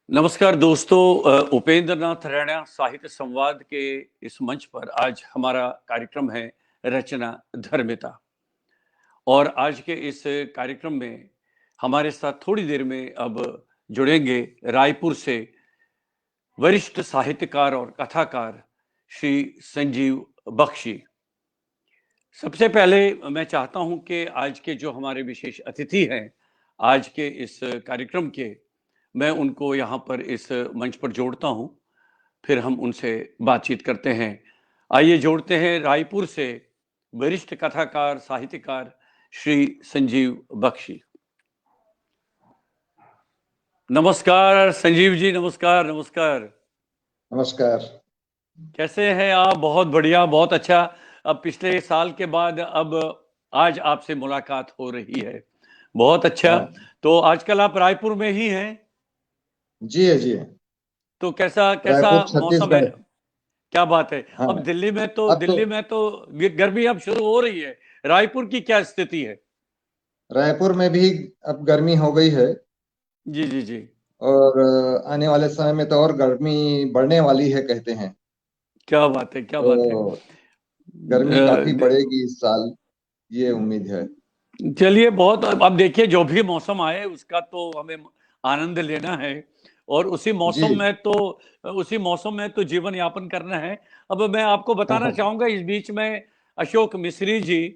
नमस्कार दोस्तों, उपेंद्र नाथ रैना साहित्य संवाद के इस मंच पर आज हमारा कार्यक्रम है रचना धर्मिता। और आज के इस कार्यक्रम में हमारे साथ थोड़ी देर में अब जुड़ेंगे रायपुर से वरिष्ठ साहित्यकार और कथाकार श्री संजीव बख्शी। सबसे पहले मैं चाहता हूं कि आज के जो हमारे विशेष अतिथि हैं आज के इस कार्यक्रम के, मैं उनको यहाँ पर इस मंच पर जोड़ता हूँ, फिर हम उनसे बातचीत करते हैं। आइए जोड़ते हैं रायपुर से वरिष्ठ कथाकार साहित्यकार श्री संजीव बख्शी। नमस्कार संजीव जी, नमस्कार नमस्कार। नमस्कार। कैसे हैं आप? बहुत बढ़िया, बहुत अच्छा। अब पिछले साल के बाद अब आज आपसे मुलाकात हो रही है, बहुत अच्छा। हाँ। तो आजकल आप रायपुर में ही हैं? जी है, जी है। तो कैसा कैसा रायपुर मौसम है? छत्तीसगढ़। क्या बात है। हाँ। अब दिल्ली में तो अब तो गर्मी अब शुरू हो रही है। रायपुर की क्या स्थिति है? रायपुर में भी अब गर्मी हो गई है। जी जी जी। और आने वाले समय में तो और गर्मी बढ़ने वाली है कहते हैं। क्या बात है, क्या बात है। तो गर्मी काफी अ, बढ़ेगी इस साल, ये उम्मीद है। चलिए, बहुत। अब देखिए, जो भी मौसम आए उसका तो हमें आनंद लेना है। और जी। उसी मौसम में तो जीवन यापन करना है। अब मैं आपको हाँ बताना हाँ। चाहूंगा, इस बीच में अशोक मिश्री जी,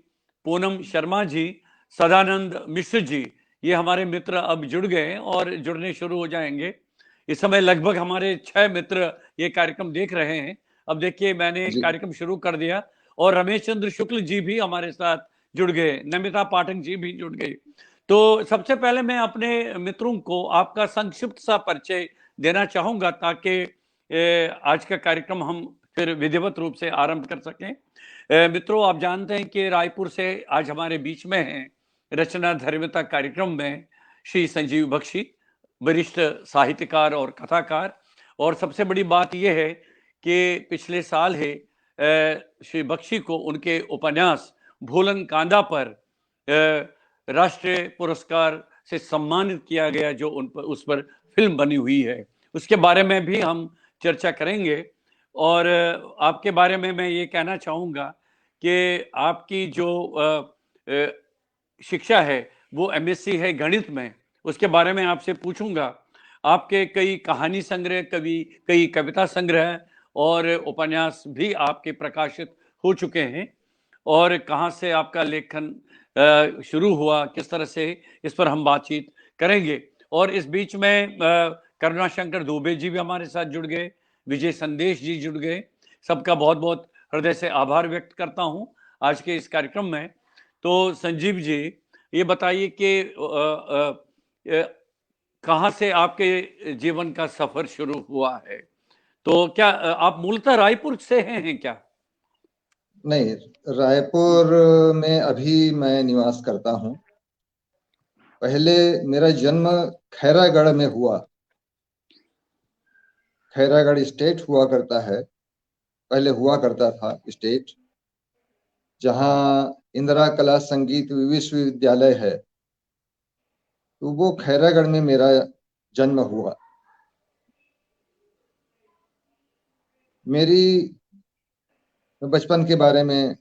पूनम शर्मा जी, सदानंद मिश्र जी, ये हमारे मित्र अब जुड़ गए हैं और जुड़ने शुरू हो जाएंगे। इस समय लगभग हमारे 6 मित्र ये कार्यक्रम देख रहे हैं। अब देखिए, मैंने जी। कार्यक्रम शुरू कर दिया और रमेश चंद्र शुक्ल जी भी हमारे साथ जुड़ गए, नमिता पाठक जी भी जुड़ गए। तो सबसे पहले मैं अपने मित्रों को आपका संक्षिप्त सा परिचय देना चाहूंगा, ताकि आज का कार्यक्रम हम फिर विधिवत रूप से आरंभ कर सकें। मित्रों, आप जानते हैं कि रायपुर से आज हमारे बीच में हैं रचना धर्मिता कार्यक्रम में श्री संजीव बख्शी, वरिष्ठ साहित्यकार और कथाकार। और सबसे बड़ी बात यह है कि पिछले साल है श्री बख्शी को उनके उपन्यास भूलन कांदा पर राष्ट्रीय पुरस्कार से सम्मानित किया गया, जो उस पर फिल्म बनी हुई है। उसके बारे में भी हम चर्चा करेंगे। और आपके बारे में मैं ये कहना चाहूँगा कि आपकी जो शिक्षा है वो एमएससी है गणित में। उसके बारे में आपसे पूछूंगा। आपके कई कहानी संग्रह, कई कविता संग्रह और उपन्यास भी आपके प्रकाशित हो चुके हैं। और कहाँ से आपका लेखन शुरू हुआ, किस तरह से, इस पर हम बातचीत करेंगे। और इस बीच में करुणाशंकर दुबे जी भी हमारे साथ जुड़ गए, विजय संदेश जी जुड़ गए। सबका बहुत बहुत हृदय से आभार व्यक्त करता हूं आज के इस कार्यक्रम में। तो संजीव जी, ये बताइए कि कहाँ से आपके जीवन का सफर शुरू हुआ है? तो क्या आप मूलतः रायपुर से हैं क्या? नहीं, रायपुर में अभी मैं निवास करता हूँ। पहले मेरा जन्म खैरागढ़ में हुआ। खैरागढ़ स्टेट हुआ करता है, पहले हुआ करता था स्टेट, जहाँ इंदिरा कला संगीत विश्वविद्यालय है। तो वो खैरागढ़ में मेरा जन्म हुआ। मेरी बचपन के बारे में,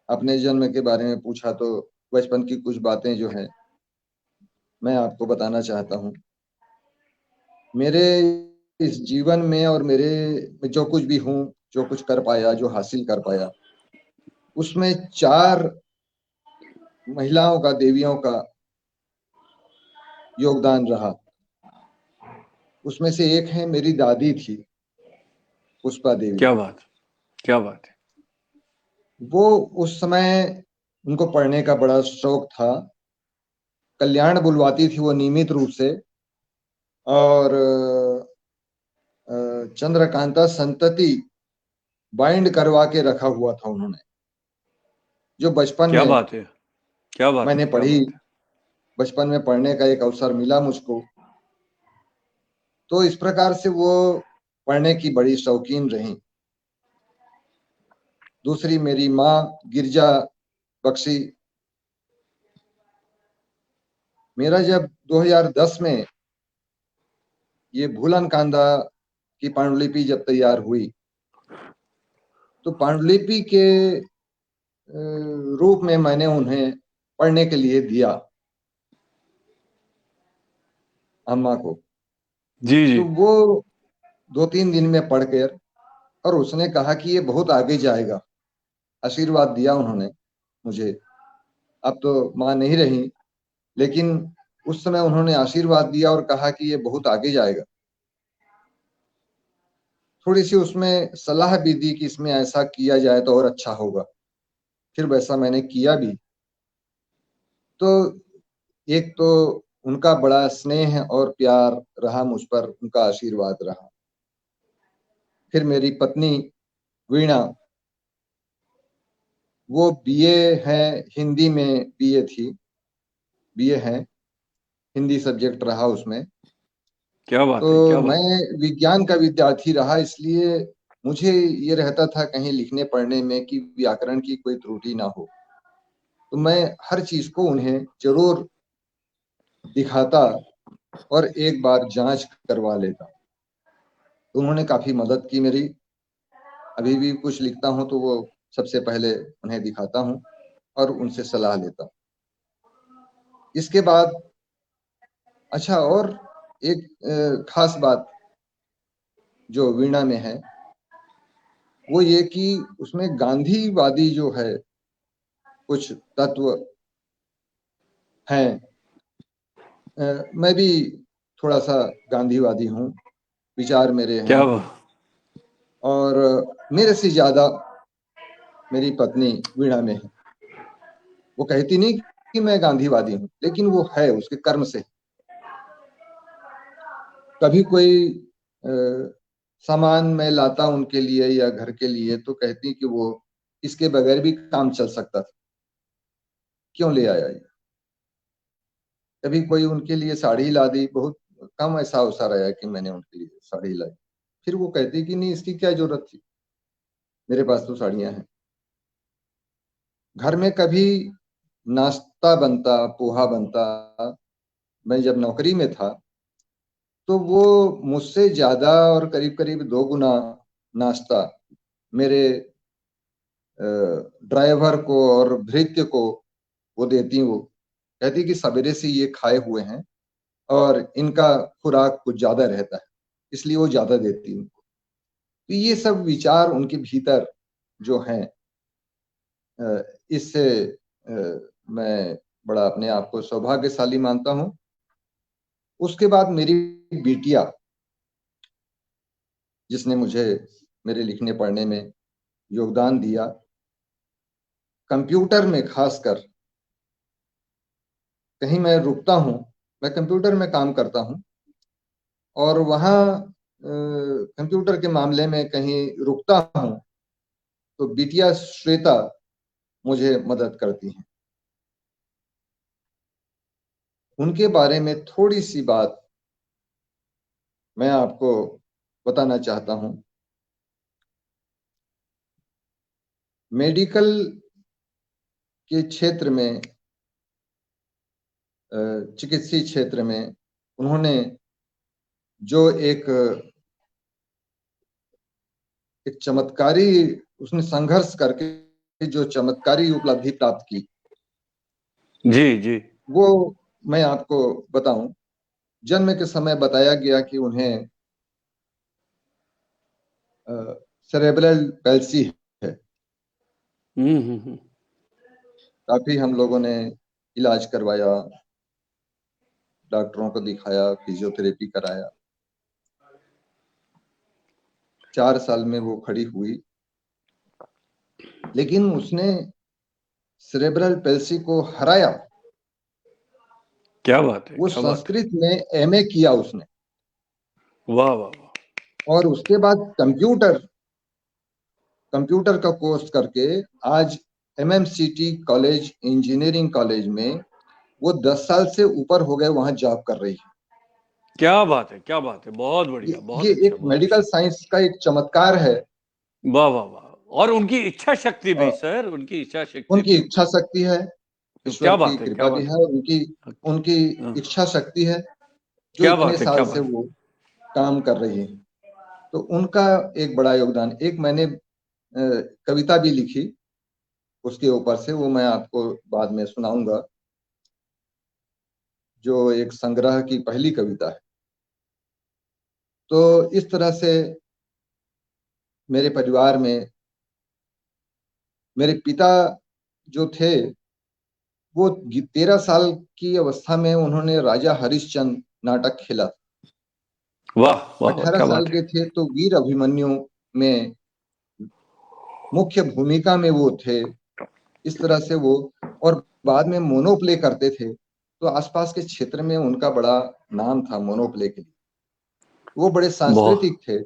अपने जन्म के बारे में पूछा तो बचपन की कुछ बातें जो हैं मैं आपको बताना चाहता हूँ। मेरे इस जीवन में और मेरे जो कुछ भी हूँ, जो कुछ कर पाया, जो हासिल कर पाया, उसमें 4 महिलाओं का, देवियों का योगदान रहा। उसमें से एक है, मेरी दादी थी, पुष्पा देवी। क्या बात, क्या बात है। वो उस समय उनको पढ़ने का बड़ा शौक था। कल्याण बुलवाती थी वो नियमित रूप से। और चंद्रकांता संतति बाइंड करवा के रखा हुआ था उन्होंने, जो बचपन क्या में बात है, क्या बात है, मैंने क्या पढ़ी। बात है। बचपन में पढ़ने का एक अवसर मिला मुझको। तो इस प्रकार से वो पढ़ने की बड़ी शौकीन रही। दूसरी मेरी माँ गिरजा बख्शी। मेरा जब 2010 में ये भूलन कांदा की पांडुलिपि जब तैयार हुई तो पांडुलिपि के रूप में मैंने उन्हें पढ़ने के लिए दिया, अम्मा को। जी जी। तो वो 2-3 दिन में पढ़कर, और उसने कहा कि ये बहुत आगे जाएगा। आशीर्वाद दिया उन्होंने मुझे। अब तो माँ नहीं रही, लेकिन उस समय उन्होंने आशीर्वाद दिया और कहा कि ये बहुत आगे जाएगा। थोड़ी सी उसमें सलाह भी दी कि इसमें ऐसा किया जाए तो और अच्छा होगा। फिर वैसा मैंने किया भी। तो एक तो उनका बड़ा स्नेह और प्यार रहा मुझ पर, उनका आशीर्वाद रहा। फिर मेरी पत्नी वीणा, वो बीए है, हिंदी में बीए थी, बीए है, हिंदी सब्जेक्ट रहा उसमें। क्या बात है, तो क्या मैं बात है। विज्ञान का विद्यार्थी रहा, इसलिए मुझे ये रहता था कहीं लिखने पढ़ने में कि व्याकरण की कोई त्रुटि ना हो। तो मैं हर चीज को उन्हें जरूर दिखाता और एक बार जांच करवा लेता। तो उन्होंने काफी मदद की मेरी। अभी भी कुछ लिखता हूँ तो वो सबसे पहले उन्हें दिखाता हूँ और उनसे सलाह लेता हूँ। इसके बाद अच्छा, और एक खास बात जो वीणा में है वो ये कि उसमें गांधीवादी जो है कुछ तत्व हैं। मैं भी थोड़ा सा गांधीवादी हूँ, विचार मेरे हैं। क्या बात। और मेरे से ज्यादा मेरी पत्नी वीणा में है। वो कहती नहीं कि मैं गांधीवादी हूँ, लेकिन वो है, उसके कर्म से। कभी कोई सामान मैं लाता उनके लिए या घर के लिए तो कहती कि वो इसके बगैर भी काम चल सकता था, क्यों ले आया ये। कभी कोई उनके लिए साड़ी ला दी, बहुत कम ऐसा अवसर आया कि मैंने उनके लिए साड़ी लाई। फिर वो कहती कि नहीं, इसकी क्या जरूरत थी, मेरे पास तो साड़ियां हैं। घर में कभी नाश्ता बनता, पोहा बनता, मैं जब नौकरी में था तो वो मुझसे ज्यादा और करीब करीब 2 गुना नाश्ता मेरे ड्राइवर को और भृत्य को वो देती। वो कहती कि सवेरे से ये खाए हुए हैं और इनका खुराक कुछ ज्यादा रहता है, इसलिए वो ज्यादा देती उनको। तो ये सब विचार उनके भीतर जो हैं, इससे मैं बड़ा अपने आप को सौभाग्यशाली मानता हूँ। उसके बाद मेरी बिटिया, जिसने मुझे मेरे लिखने पढ़ने में योगदान दिया, कंप्यूटर में खासकर। कहीं मैं रुकता हूँ, मैं कंप्यूटर में काम करता हूँ और वहाँ कंप्यूटर के मामले में कहीं रुकता हूँ तो बिटिया श्वेता मुझे मदद करती हैं। उनके बारे में थोड़ी सी बात मैं आपको बताना चाहता हूँ। मेडिकल के क्षेत्र में, चिकित्सीय क्षेत्र में उन्होंने जो एक चमत्कारी, उसने संघर्ष करके जो चमत्कारी उपलब्धि प्राप्त की, जी जी। वो मैं आपको बताऊं। जन्म के समय बताया गया कि उन्हें सेरेब्रल पैल्सी है। हम्म। काफी हम लोगों ने इलाज करवाया, डॉक्टरों को दिखाया, फिजियोथेरेपी कराया। 4 साल में वो खड़ी हुई, लेकिन उसने सेरेब्रल पैल्सी को हराया। क्या बात है, वो क्या बात है। संस्कृत में एमए किया उसने, वाह वाह वाह। और उसके बाद कंप्यूटर का कोर्स करके आज एमएमसीटी कॉलेज, इंजीनियरिंग कॉलेज में वो 10 साल से ऊपर हो गए, वहां जॉब कर रही है। क्या बात है, क्या बात है, बहुत बढ़िया, ये बहुत अच्छा, एक बहुत मेडिकल अच्छा। साइंस का एक चमत्कार है। वाह वाह वाह। और उनकी इच्छा शक्ति भी और सर, उनकी इच्छा शक्ति उनकी भी। इच्छा शक्ति है, क्या ईश्वर की बात है, क्या कृपा भी बात है, है। उनकी उनकी हाँ, इच्छा शक्ति है, जो क्या इतने बात है, क्या साल से बात वो काम कर रही हैं। तो उनका एक बड़ा योगदान, एक मैंने कविता भी लिखी उसके ऊपर से, वो मैं आपको बाद में सुनाऊंगा, जो एक संग्रह की पहली कविता है। तो इस तरह से मेरे परिवार में मेरे पिता जो थे, वो 13 साल की अवस्था में उन्होंने राजा हरिश्चंद्र नाटक खेला। वाह वाह वाह, 18 क्या साल बात है। के थे तो वीर अभिमन्यु में मुख्य भूमिका में वो थे। इस तरह से वो, और बाद में मोनोप्ले करते थे, तो आसपास के क्षेत्र में उनका बड़ा नाम था मोनोप्ले के लिए। वो बड़े बहुत। सांस्कृतिक थे।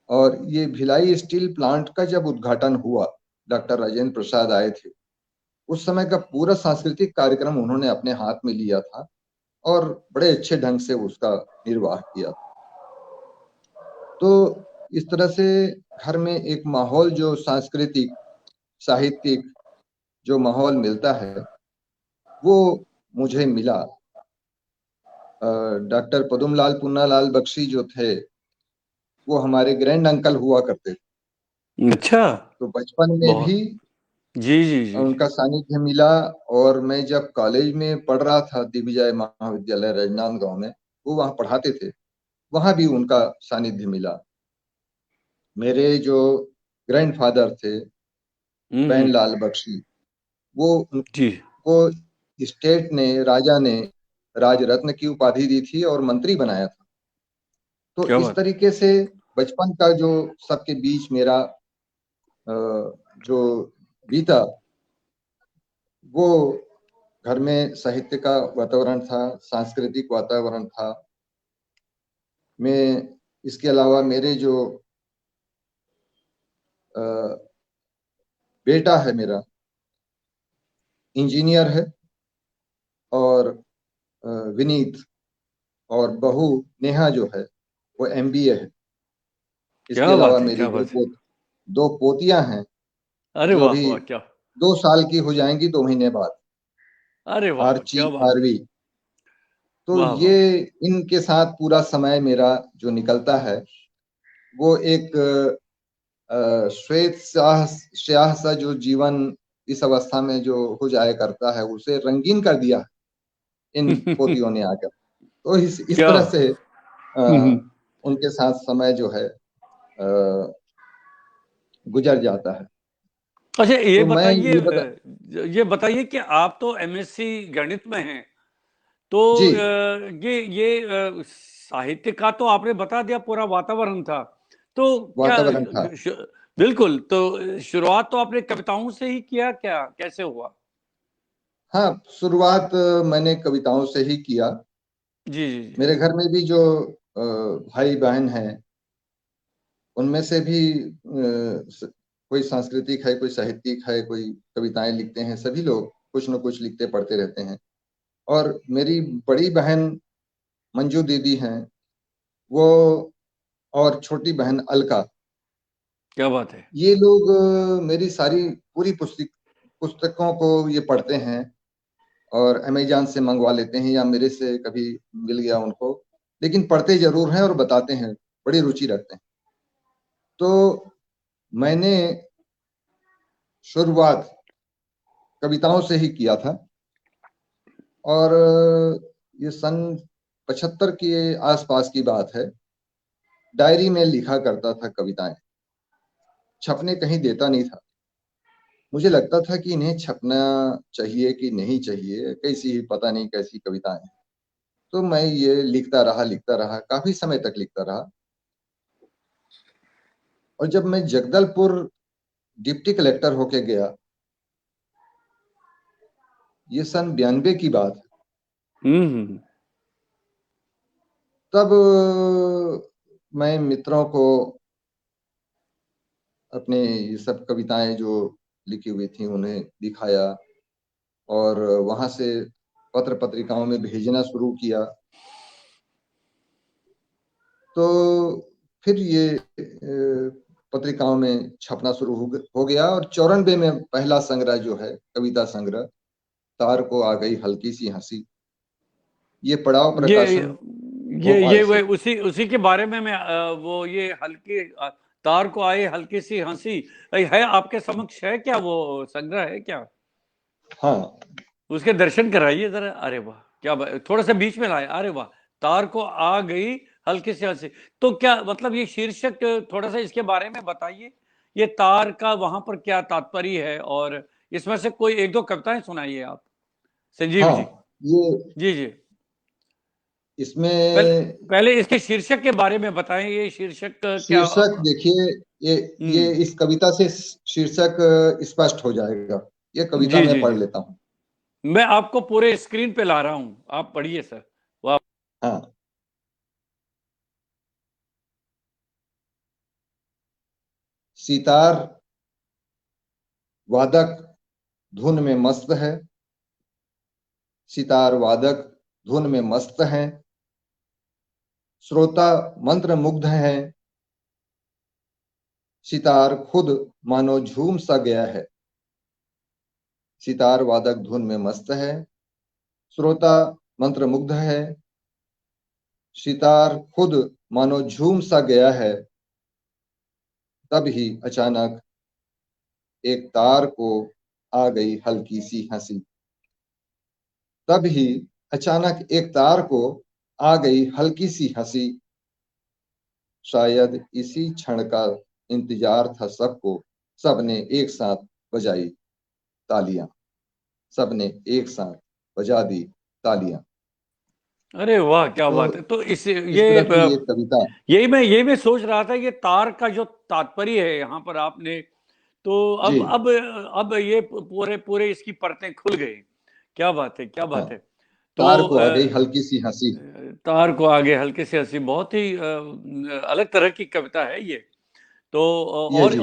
और ये भिलाई स्टील प्लांट का जब उद्घाटन हुआ, डॉक्टर राजेंद्र प्रसाद आए थे, उस समय का पूरा सांस्कृतिक कार्यक्रम उन्होंने अपने हाथ में लिया था और बड़े अच्छे ढंग से उसका निर्वाह किया। तो इस तरह से घर में एक माहौल, जो सांस्कृतिक साहित्यिक जो माहौल मिलता है, वो मुझे मिला। डॉक्टर पदुमलाल पुन्नालाल बख्शी जो थे, वो हमारे ग्रैंड अंकल हुआ करते थे। अच्छा। तो बचपन में भी बहुत। जी जी जी जी। उनका सानिध्य मिला। और मैं जब कॉलेज में पढ़ रहा था, दिग्विजय महाविद्यालय राजनांदगांव में, वो वहाँ पढ़ाते थे, वहाँ भी उनका सानिध्य मिला। मेरे जो ग्रैंडफादर थे, हम्म। बैनलाल बख्शी, वो जी। उनको स्टेट ने, राजा ने राजरत्न की उपाधि दी थी और मंत्री बनाया था। तो क्या इस बात। तरीके से बचपन का जो सबके बीच मेरा जो बीता, वो घर में साहित्य का वातावरण था, सांस्कृतिक वातावरण था। मैं, इसके अलावा मेरे जो अ, बेटा है मेरा, इंजीनियर है, और विनीत, और बहू नेहा जो है, वो एमबीए है। इसके क्या अलावा बात है, मेरी क्या बात है। दो पोतियां हैं, अरे जो वाह अभी वाह, क्या। 2 साल की हो जाएंगी 2 महीने बाद, अरे वाह वाह, आर्ची, क्या बात है। आरवी। तो वाह ये, वाह। इनके साथ पूरा समय मेरा जो निकलता है, वो एक श्वेत स्याह स्याह सा जो जीवन इस अवस्था में जो हो जाया करता है, उसे रंगीन कर दिया इन पोतियों ने आकर। तो इस क्या। तरह से हम्म। उनके साथ समय जो है गुजर जाता है। अच्छा, ये तो मैं बताइए, ये बता ये बताइए कि आप तो एमएससी गणित में हैं, तो जी, साहित्य का तो आपने बता दिया, पूरा वातावरण था। तो क्या, वातावरण था। बिल्कुल, तो शुरुआत तो आपने कविताओं से ही किया, क्या कैसे हुआ? हाँ, शुरुआत मैंने कविताओं से ही किया। जी जी जी। मेरे घर में भी जो भाई बहन हैं, उनमें से भी कोई सांस्कृतिक है, कोई साहित्यिक है, कोई कविताएं लिखते हैं, सभी लोग कुछ न कुछ लिखते पढ़ते रहते हैं। और मेरी बड़ी बहन मंजू दीदी हैं, वो, और छोटी बहन अलका, क्या बात है। ये लोग मेरी सारी पूरी पुस्तकों को ये पढ़ते हैं, और अमेजॉन से मंगवा लेते हैं, या मेरे से कभी मिल गया उनको, लेकिन पढ़ते जरूर हैं और बताते हैं, बड़ी रुचि रखते हैं। तो मैंने शुरुआत कविताओं से ही किया था। और ये सन 75 के आसपास की बात है। डायरी में लिखा करता था कविताएं, छपने कहीं देता नहीं था। मुझे लगता था कि इन्हें छपना चाहिए कि नहीं चाहिए, कैसी ही पता नहीं कैसी कविताएं हैं। तो मैं ये लिखता रहा, काफी समय तक लिखता रहा। और जब मैं जगदलपुर डिप्टी कलेक्टर होके गया, ये सन 92 की बात है, हम्म। तब मैं मित्रों को अपने ये सब कविताएं जो लिखी हुई थी उन्हें दिखाया, और वहां से पत्र पत्रिकाओं में भेजना शुरू किया। तो फिर ये पत्रिकाओं में छपना शुरू हो गया। और 94 में पहला संग्रह जो है, कविता संग्रह, तार को आ गई हल्की सी हंसी, ये पड़ाव ये प्रकाशन। ये भोपाल वो से। उसी उसी के बारे में मैं वो ये हल्की तार को आए हल्की सी हंसी है आपके समक्ष, है क्या वो संग्रह है क्या? हाँ उसके दर्शन कराइए जरा। अरे वाह, क्या थोड़ा सा बीच में लाए। अरे वाह, तार को आ गई हल्की सी हंसी। तो क्या मतलब ये शीर्षक, थोड़ा सा इसके बारे में बताइए। ये तार का वहां पर क्या तात्पर्य है, और इसमें से कोई एक दो कविताएं सुनाइए आप, संजीव हाँ, जी। ये जी जी। पहले इसमें पहले इसके शीर्षक के बारे में बताएं, ये शीर्षक क्या? शीर्षक देखिए, ये हम्म। इस कविता से शीर्षक स्पष्ट हो जाएगा। ये कविता जी मैं जी पढ़ जी। लेता हूँ। मैं आपको पूरे स्क्रीन पे ला रहा हूं, आप पढ़िए सर। वाह। हाँ। सितार वादक धुन में मस्त है, सितार वादक धुन में मस्त है, श्रोता मंत्र मुग्ध है, सितार खुद मानो झूम सा गया है। सितार वादक धुन में मस्त है, श्रोता मंत्र मुग्ध है, सितार खुद मानो झूम सा गया है। तब ही अचानक एक तार को आ गई हल्की सी हंसी। तब ही अचानक एक तार को आ गई हल्की सी हंसी। शायद इसी क्षण का इंतजार था सबको। सबने एक साथ बजाई तालियां। सबने एक साथ बजा दी तालियां। अरे वाह, क्या तो बात है। तो इस तरह की एक कविता। यही मैं सोच रहा था, ये तार का जो तात्पर्य है यहाँ पर आपने, तो जी। अब ये पूरे पूरे इसकी परतें खुल गई। क्या बात है, क्या हाँ, बात है। तो तार को आ गई हल्की सी हंसी। तार को आगे हल्के से हंसी, बहुत ही अलग तरह की कविता है ये। तो ये जी।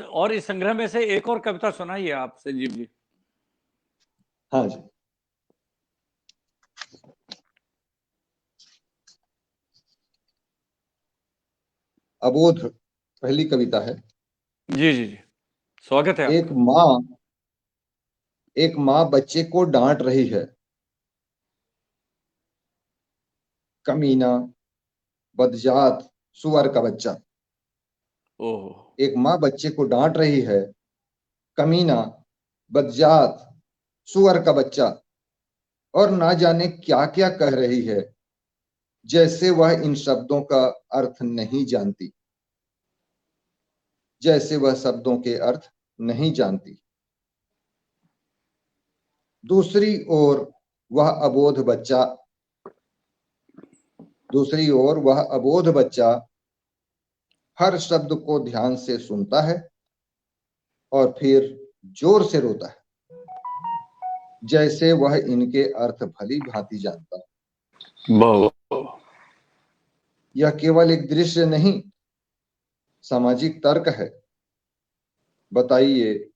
और इस संग्रह में से एक और कविता सुनाइए आप, संजीव जी। हाँ जी। अबोध पहली कविता है। जी जी जी, स्वागत है एक आपका। माँ एक माँ बच्चे को डांट रही है। कमीना, बदजात, सुअर का बच्चा। ओहो। एक माँ बच्चे को डांट रही है। कमीना, बदजात, सुअर का बच्चा। और ना जाने क्या क्या कह रही है, जैसे वह इन शब्दों का अर्थ नहीं जानती। जैसे वह शब्दों के अर्थ नहीं जानती। दूसरी ओर वह अबोध बच्चा दूसरी ओर वह अबोध बच्चा हर शब्द को ध्यान से सुनता है और फिर जोर से रोता है, जैसे वह इनके अर्थ भली भांति जानता है। वाह। यह केवल एक दृश्य नहीं, सामाजिक तर्क है। बताइए,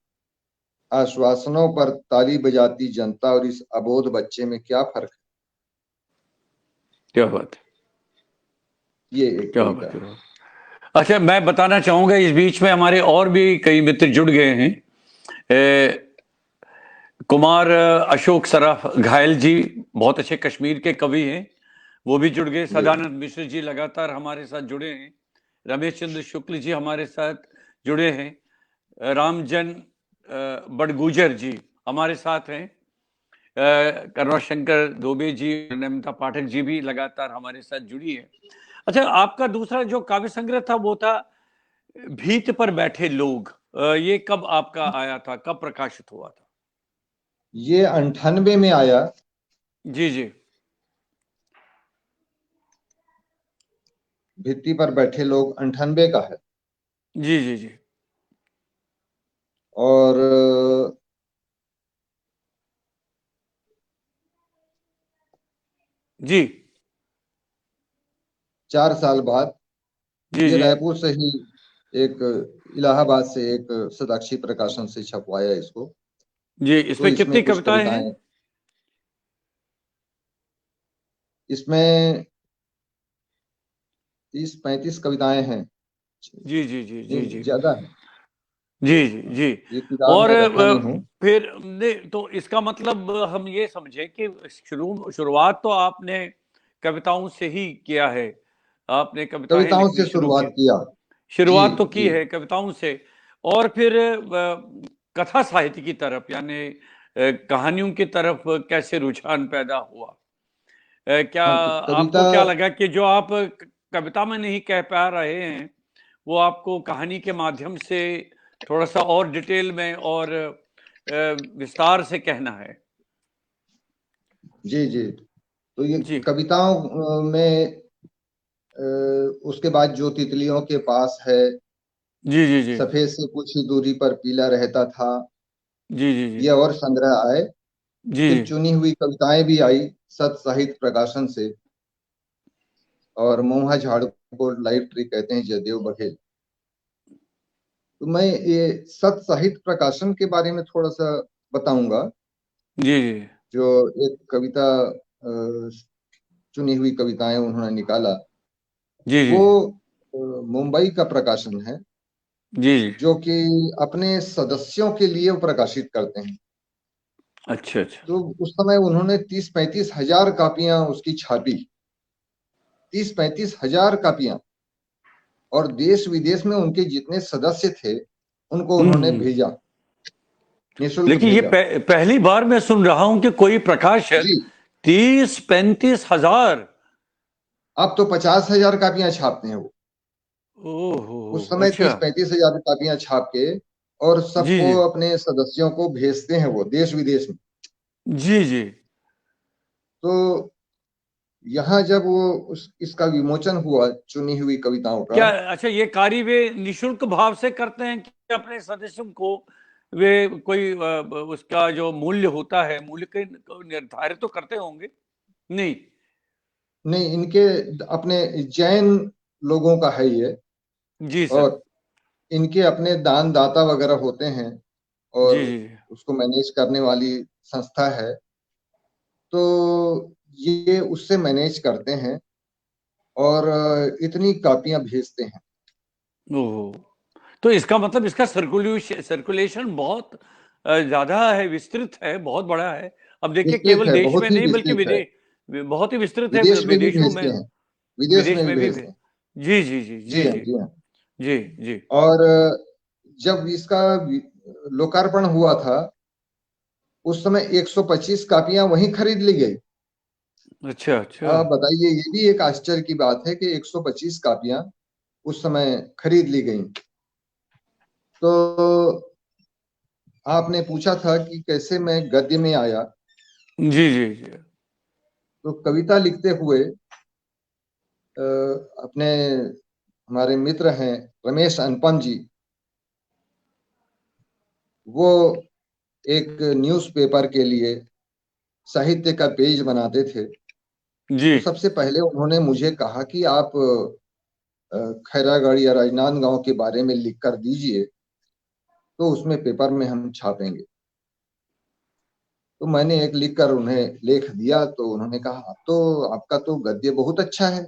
आश्वासनों पर ताली बजाती जनता और इस अबोध बच्चे में क्या फर्क है? क्या बात है, ये एक क्या कविता बात है। है। अच्छा, मैं बताना चाहूंगा, इस बीच में हमारे और भी कई मित्र जुड़ गए हैं। कुमार अशोक सराफ घायल जी, बहुत अच्छे कश्मीर के कवि हैं, वो भी जुड़ गए। जी। सदानंद मिश्र जी लगातार हमारे साथ जुड़े हैं। रमेश चंद्र शुक्ल जी हमारे साथ जुड़े हैं। रामजन बड़गुजर जी हमारे साथ हैं। करुणा शंकर दुबे जी, नमिता पाठक जी भी लगातार हमारे साथ जुड़ी है। अच्छा, आपका दूसरा जो काव्य संग्रह था वो था भीत पर बैठे लोग। ये कब आपका आया था, कब प्रकाशित हुआ था? ये 98 में आया। जी जी। भित्ति पर बैठे लोग 98 का है। जी जी जी। और जी 4 साल बाद जी ये जी रायपुर से ही एक इलाहाबाद से एक सदाक्षी प्रकाशन से छपवाया इसको। जी। तो इसमें इसमें कितनी कुछ कविताएं हैं? कविताएं, इसमें 30-35 कविताएं हैं। जी जी जी जी नहीं, जी ज्यादा है। जी जी जी। ये किताब और मैं रखा नहीं हूँ। फिर नहीं, तो इसका मतलब हम ये समझे कि शुरुआत तो आपने कविताओं से ही किया है, आपने कविताएं कविताओं लिखनी से शुरू शुरुआत की, किया। जी शुरुआत तो की जी। है कविताओं से, और फिर कथा साहित्य की तरफ यानी कहानियों की तरफ कैसे रुझान पैदा हुआ? क्या हाँ तो कविता, आपको क्या लगा कि जो आप कविता में नहीं कह पा रहे हैं वो आपको कहानी के माध्यम से थोड़ा सा और डिटेल में और विस्तार से कहना है? जी जी, तो ये जी कविताओं में उसके बाद जो तितलियों के पास है, जी जी जी सफेद से कुछ ही दूरी पर पीला रहता था, जी जी जी ये और संग्रह आए। जी फिर चुनी हुई कविताएं भी आई सत साहित्य प्रकाशन से, और मोहा झाड़ू को लाइव ट्री कहते हैं जयदेव बघेल। तो मैं ये सत साहित्य प्रकाशन के बारे में थोड़ा सा बताऊंगा। जी जी जो एक कविता अ, चुनी हुई कविताएं उन्होंने निकाला, जी जी वो मुंबई का प्रकाशन है, जी जी। जो कि अपने सदस्यों के लिए वो प्रकाशित करते हैं। अच्छा अच्छा। तो उस समय उन्होंने 30-35 हजार कापियां उसकी छापी, 30-35 हजार कापियां, और देश विदेश में उनके जितने सदस्य थे उनको उन्होंने हम्म। भेजा, निःशुल्क लेकिन ये भेजा। पहली बार मैं सुन रहा हूं कि कोई प्रकाशक जी, 30-35 हजार। अब तो 50 हजार कापियां छापते हैं वो। ओहो। उस समय अच्छा। 30-35 हजार कापियां छाप के और जी सबको जी अपने सदस्यों को भेजते हैं वो देश विदेश में। जी जी। तो यहाँ जब वो इसका विमोचन हुआ चुनी हुई कविताओं का। क्या अच्छा ये कार्य वे निशुल्क भाव से करते हैं कि अपने सदस्यों को वे कोई उसका जो मूल्य होता है मूल्य के निर्धारित तो करते होंगे? नहीं। नहीं, इनके अपने जैन लोगों का है ये, जी सर। और इनके अपने दान दाता वगैरह होते हैं, और जी जी उसको मैनेज करने वाली संस्था है। तो ये उससे मैनेज करते हैं और इतनी कापियां भेजते हैं। ओहो। तो इसका मतलब इसका सर्कुलेशन बहुत ज्यादा है, विस्तृत है, बहुत बड़ा है। अब देखिए विस्तृत केवल है, देश में बहुत ही नहीं बल्कि विस्तृत है। विदेश, बहुत ही विस्तृत है विदेश में भी विदेशों भेजते में, हैं, विदेश विदेश में भी में भी भेजते हैं। जी जी जी जी जी हाँ, जी जी हाँ। जी जी। और जब इसका लोकार्पण हुआ था, उस समय 125 कापियां वहीं खरीद ली गई। अच्छा अच्छा। आप बताइए, ये भी एक आश्चर्य की बात है कि 125 कापियां उस समय खरीद ली गई। तो आपने पूछा था कि कैसे मैं गद्य में आया। जी जी जी तो कविता लिखते हुए अपने हमारे मित्र हैं रमेश अनुपम जी, वो एक न्यूज़पेपर के लिए साहित्य का पेज बनाते थे। जी। तो सबसे पहले उन्होंने मुझे कहा कि आप खैरागढ़ या राजनांदगांव के बारे में लिख कर दीजिए, तो उसमें पेपर में हम छापेंगे। तो मैंने एक लिख कर उन्हें लेख दिया, तो उन्होंने कहा "आप तो, आपका तो गद्य बहुत अच्छा है,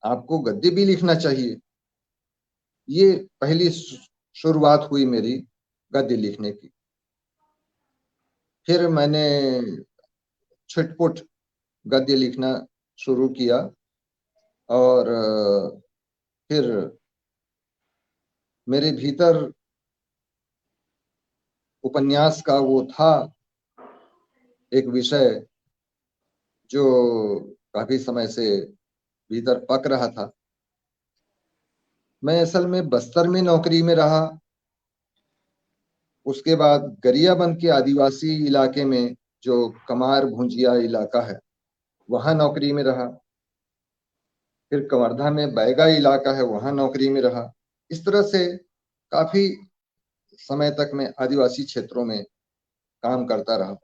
आपको गद्य भी लिखना चाहिए"। ये पहली शुरुआत हुई मेरी गद्य लिखने की। फिर मैंने छिटपुट गद्य लिखना शुरू किया, और फिर मेरे भीतर उपन्यास का वो था एक विषय, जो काफी समय से भीतर पक रहा था। मैं असल में बस्तर में नौकरी में रहा, उसके बाद गरियाबंद के आदिवासी इलाके में जो कमार भुंजिया इलाका है, वहां नौकरी में रहा। फिर कवर्धा में बैगा इलाका है, वहां नौकरी में रहा। इस तरह से काफी समय तक मैं आदिवासी क्षेत्रों में काम करता रहा।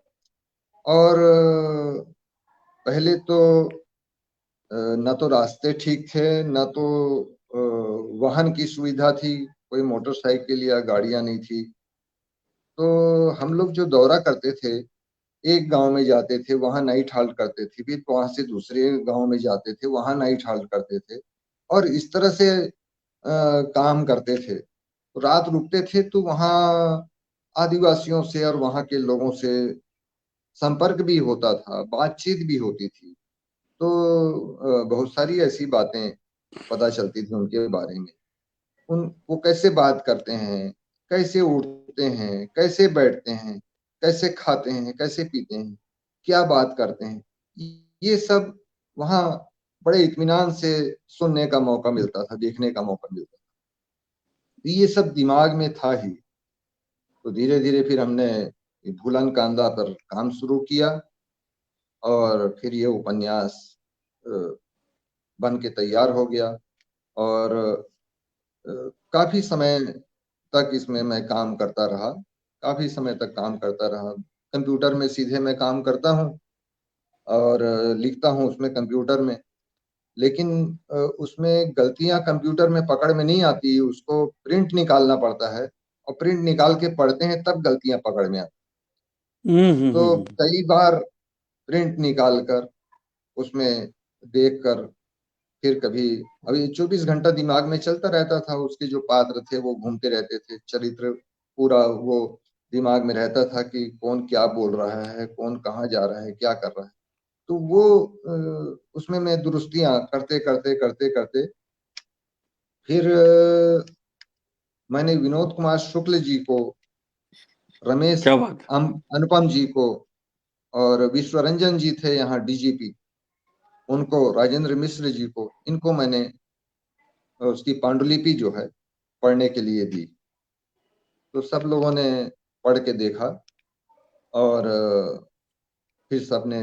और पहले तो न तो रास्ते ठीक थे, न तो वाहन की सुविधा थी, कोई मोटरसाइकिल या गाड़ियां नहीं थी। तो हम लोग जो दौरा करते थे, एक गांव में जाते थे, वहां नाइट हाल्ट करते थे, फिर वहां से दूसरे गांव में जाते थे, वहां नाइट हाल्ट करते थे, और इस तरह से काम करते थे। तो रात रुकते थे, तो वहां आदिवासियों से और वहां के लोगों से संपर्क भी होता था, बातचीत भी होती थी। तो बहुत सारी ऐसी बातें पता चलती थी उनके बारे में। उन वो कैसे बात करते हैं, कैसे उठते हैं, कैसे बैठते हैं, कैसे खाते हैं, कैसे पीते हैं, क्या बात करते हैं, ये सब वहाँ बड़े इत्मीनान से सुनने का मौका मिलता था, देखने का मौका मिलता था। तो ये सब दिमाग में था ही। तो धीरे धीरे फिर हमने भूलन कांदा पर काम शुरू किया और फिर ये उपन्यास बन के तैयार हो गया। और काफी समय तक इसमें मैं काम करता रहा, काफी समय तक काम करता रहा। कंप्यूटर में सीधे मैं काम करता हूँ और लिखता हूँ उसमें कंप्यूटर में। लेकिन उसमें गलतियां कंप्यूटर में पकड़ में नहीं आती, उसको प्रिंट निकालना पड़ता है और प्रिंट निकाल के पढ़ते हैं तब गलतियां पकड़ में आती। तो कई बार प्रिंट निकाल कर उसमें देख कर फिर कभी, अभी 24 घंटा दिमाग में चलता रहता था, उसके जो पात्र थे वो घूमते रहते थे, चरित्र पूरा वो दिमाग में रहता था कि कौन क्या बोल रहा है, कौन कहाँ जा रहा है, क्या कर रहा है। तो वो उसमें मैं दुरुस्तियां करते करते करते करते फिर मैंने विनोद कुमार शुक्ल जी को, रमेश क्या बात। अनुपम जी को, और विश्वरंजन जी थे यहाँ डीजीपी, उनको, राजेंद्र मिश्र जी को, इनको मैंने उसकी पांडुलिपि जो है पढ़ने के लिए दी। तो सब लोगों ने पढ़ के देखा और फिर सबने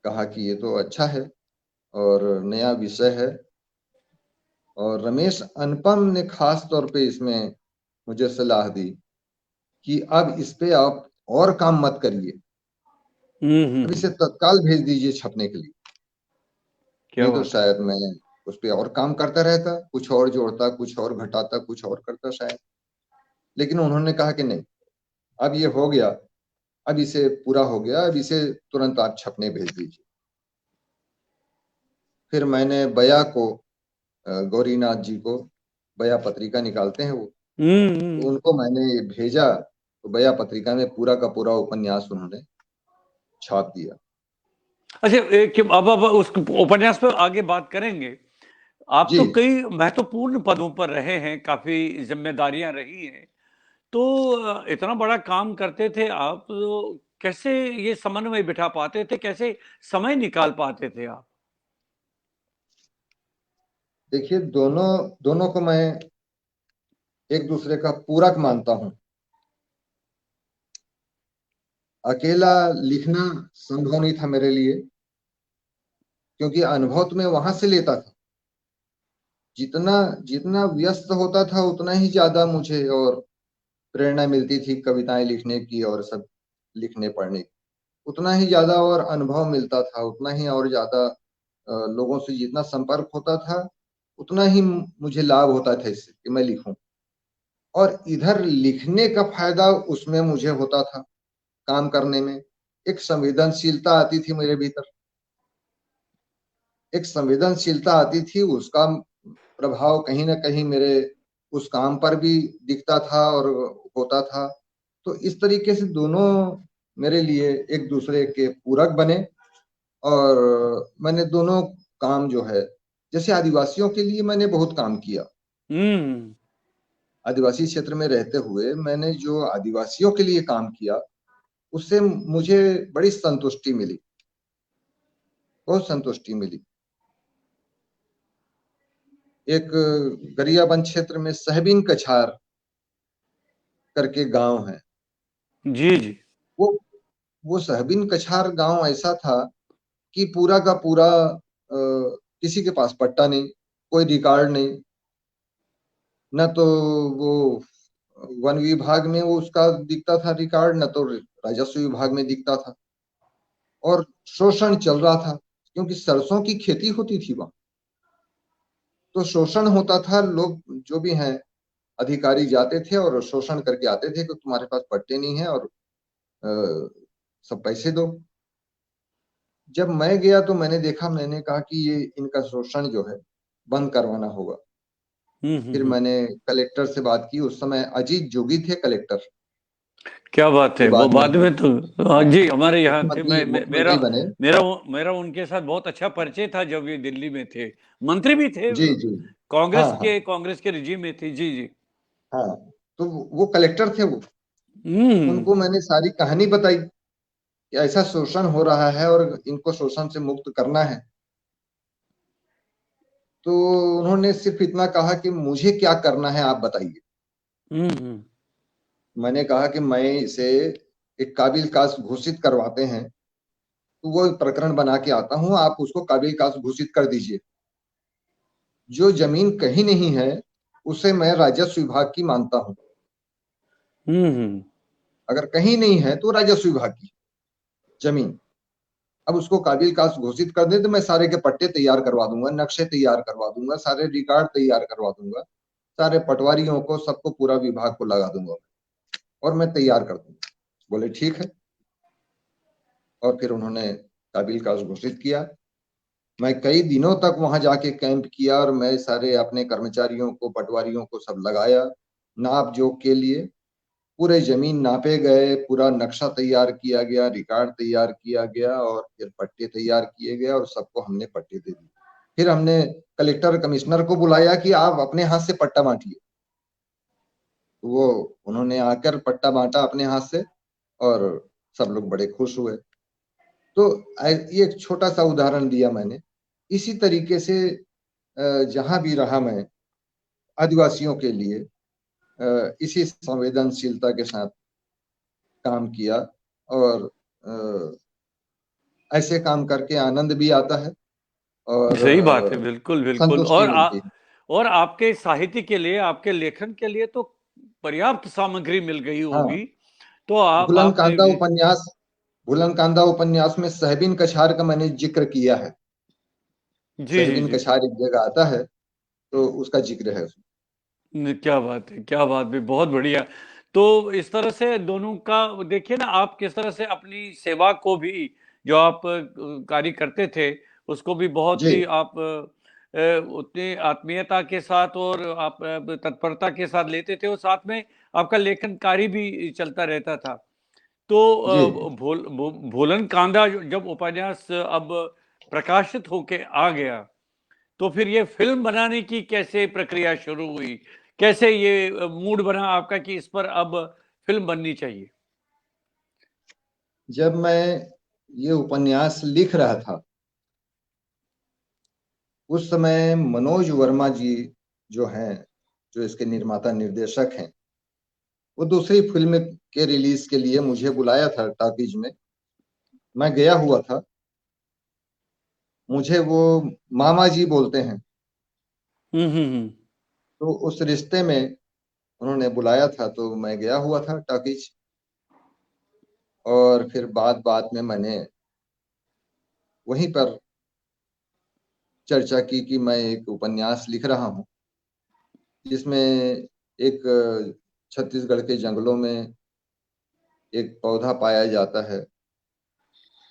कहा कि ये तो अच्छा है और नया विषय है। और रमेश अनुपम ने खास तौर पे इसमें मुझे सलाह दी कि अब इस पे आप और काम मत करिए, अब इसे तत्काल भेज दीजिए छपने के लिए। क्या नहीं तो बात है। शायद मैं उस पे और काम करता रहता, कुछ और जोड़ता, कुछ और घटाता, कुछ और करता शायद। लेकिन उन्होंने कहा कि नहीं, अब ये हो गया, अब इसे पूरा हो गया, अब इसे तुरंत आप छपने भेज दीजिए। फिर मैंने बया को, गौरीनाथ जी को, बया पत्रिका निकालते हैं वो, तो उनको मैंने ये भेजा। तो बया पत्रिका में पूरा का पूरा उपन्यास उन्होंने छाप दिया। अच्छा, अब उस उपन्यास पर आगे बात करेंगे। आप जी तो कई महत्वपूर्ण पदों पर रहे हैं, काफी जिम्मेदारियां रही हैं, तो इतना बड़ा काम करते थे आप, तो कैसे ये समन्वय बिठा पाते थे, कैसे समय निकाल पाते थे आप? देखिए, दोनों दोनों को मैं एक दूसरे का पूरक मानता हूँ। अकेला लिखना संभव नहीं था मेरे लिए, क्योंकि अनुभव तो मैं वहां से लेता था। जितना जितना व्यस्त होता था उतना ही ज्यादा मुझे और प्रेरणा मिलती थी कविताएं लिखने की और सब लिखने पढ़ने की। उतना ही ज्यादा और अनुभव मिलता था, उतना ही और ज्यादा लोगों से जितना संपर्क होता था उतना ही मुझे लाभ होता था इससे कि मैं लिखूं। और इधर लिखने का फायदा उसमें मुझे होता था, काम करने में एक संवेदनशीलता आती थी मेरे भीतर, एक संवेदनशीलता आती थी, उसका प्रभाव कहीं ना कहीं मेरे उस काम पर भी दिखता था और होता था। तो इस तरीके से दोनों मेरे लिए एक दूसरे के पूरक बने। और मैंने दोनों काम जो है, जैसे आदिवासियों के लिए मैंने बहुत काम किया। हम्म। आदिवासी क्षेत्र में रहते हुए मैंने जो आदिवासियों के लिए काम किया, उससे मुझे बड़ी संतुष्टि मिली, बहुत संतुष्टि मिली। एक गरियाबंद क्षेत्र में सहबीन कछार करके गांव है। जी जी। वो वो सहबीन कछार गांव ऐसा था कि पूरा का पूरा किसी के पास पट्टा नहीं, कोई रिकॉर्ड नहीं, न तो वो वन विभाग में वो उसका दिखता था रिकॉर्ड, न तो राजस्व विभाग में दिखता था। और शोषण चल रहा था, क्योंकि सरसों की खेती होती थी वहां, तो शोषण होता था। लोग जो भी हैं अधिकारी जाते थे और शोषण करके आते थे कि तुम्हारे पास पट्टे नहीं है और सब पैसे दो। जब मैं गया तो मैंने देखा, मैंने कहा कि ये इनका शोषण जो है बंद करवाना होगा। फिर हम्म। मैंने कलेक्टर से बात की, उस समय अजीत जोगी थे कलेक्टर। क्या बात जो है, वो बाद में बाद में तो हाँ जी हमारे यहाँ थे। मेरा मुख्यमंत्री बने। मेरा मेरा उनके साथ बहुत अच्छा परिचय था जब ये दिल्ली में थे, मंत्री भी थे, जी जी। हाँ हाँ कांग्रेस के रिजीम में थे। जी जी। हाँ। तो वो कलेक्टर थे वो। हम्म। उनको मैंने सारी कहानी बताई कि ऐसा शोषण हो रहा है और इनको शोषण से मुक्त करना है। तो उन्होंने सिर्फ इतना कहा कि मुझे क्या करना है आप बताइए। हम्म। मैंने कहा कि मैं इसे एक काबिल कास घोषित करवाते हैं, तो वो प्रकरण बना के आता हूँ, आप उसको काबिल कास घोषित कर दीजिए। जो जमीन कहीं नहीं है उसे मैं राजस्व विभाग की मानता हूँ। हम्म। अगर कहीं नहीं है तो राजस्व विभाग की जमीन। अब उसको काबिल कास घोषित कर दे तो मैं सारे के पट्टे तैयार करवा दूंगा, नक्शे तैयार करवा दूंगा, सारे रिकॉर्ड तैयार करवा दूंगा, सारे पटवारियों को सबको पूरा विभाग को लगा दूंगा और मैं तैयार कर दूंगा। बोले ठीक है। और फिर उन्होंने काबिल कास घोषित किया। मैं कई दिनों तक वहां जाके कैंप किया और मैं सारे अपने कर्मचारियों को पटवारियों को सब लगाया नाप जोख के लिए। पूरे जमीन नापे गए, पूरा नक्शा तैयार किया गया, रिकॉर्ड तैयार किया गया और फिर पट्टे तैयार किए गए और सबको हमने पट्टे दे दिए। फिर हमने कलेक्टर कमिश्नर को बुलाया कि आप अपने हाथ से पट्टा बांटिए। तो वो उन्होंने आकर पट्टा बांटा अपने हाथ से और सब लोग बड़े खुश हुए। तो ये एक छोटा सा उदाहरण दिया मैंने। इसी तरीके से जहां भी रहा मैं आदिवासियों के लिए इसी संवेदनशीलता के साथ काम किया और ऐसे काम करके आनंद भी आता है और सही बात है, बिल्कुल बिल्कुल। संतुष्टि मिलती है। और आपके साहित्य के लिए, आपके लेखन के लिए तो पर्याप्त सामग्री मिल गई हाँ। होगी। तो आप भूलन आपने कांदा उपन्यास, भूलन कांदा उपन्यास में सहबिन कछार का मैंने जिक्र किया है। जी जी सहबिन जी। कछार एक जगह आता है तो उसका जिक्र है उसमें। क्या बात है, क्या बात है, बहुत बढ़िया। तो इस तरह से दोनों का देखिए ना, आप किस तरह से अपनी सेवा को भी, जो आप कार्य करते थे, उसको भी बहुत जी ही आप उतनी आत्मीयता के साथ और आप तत्परता के साथ लेते थे, और साथ में आपका लेखन कार्य भी चलता रहता था। तो जी। भूलन कांदा जब उपन्यास अब प्रकाशित होके आ गया, तो फिर ये फिल्म बनाने की कैसे प्रक्रिया शुरू हुई? कैसे ये मूड बना आपका कि इस पर अब फिल्म बननी चाहिए? जब मैं ये उपन्यास लिख रहा था उस समय मनोज वर्मा जी जो हैं, जो इसके निर्माता निर्देशक हैं, वो दूसरी फिल्म के रिलीज के लिए मुझे बुलाया था टॉकीज में। मैं गया हुआ था। मुझे वो मामा जी बोलते हैं। हम्म। तो उस रिश्ते में उन्होंने बुलाया था तो मैं गया हुआ था टॉकीज। और फिर बात बात में मैंने वहीं पर चर्चा की कि मैं एक उपन्यास लिख रहा हूँ जिसमें एक छत्तीसगढ़ के जंगलों में एक पौधा पाया जाता है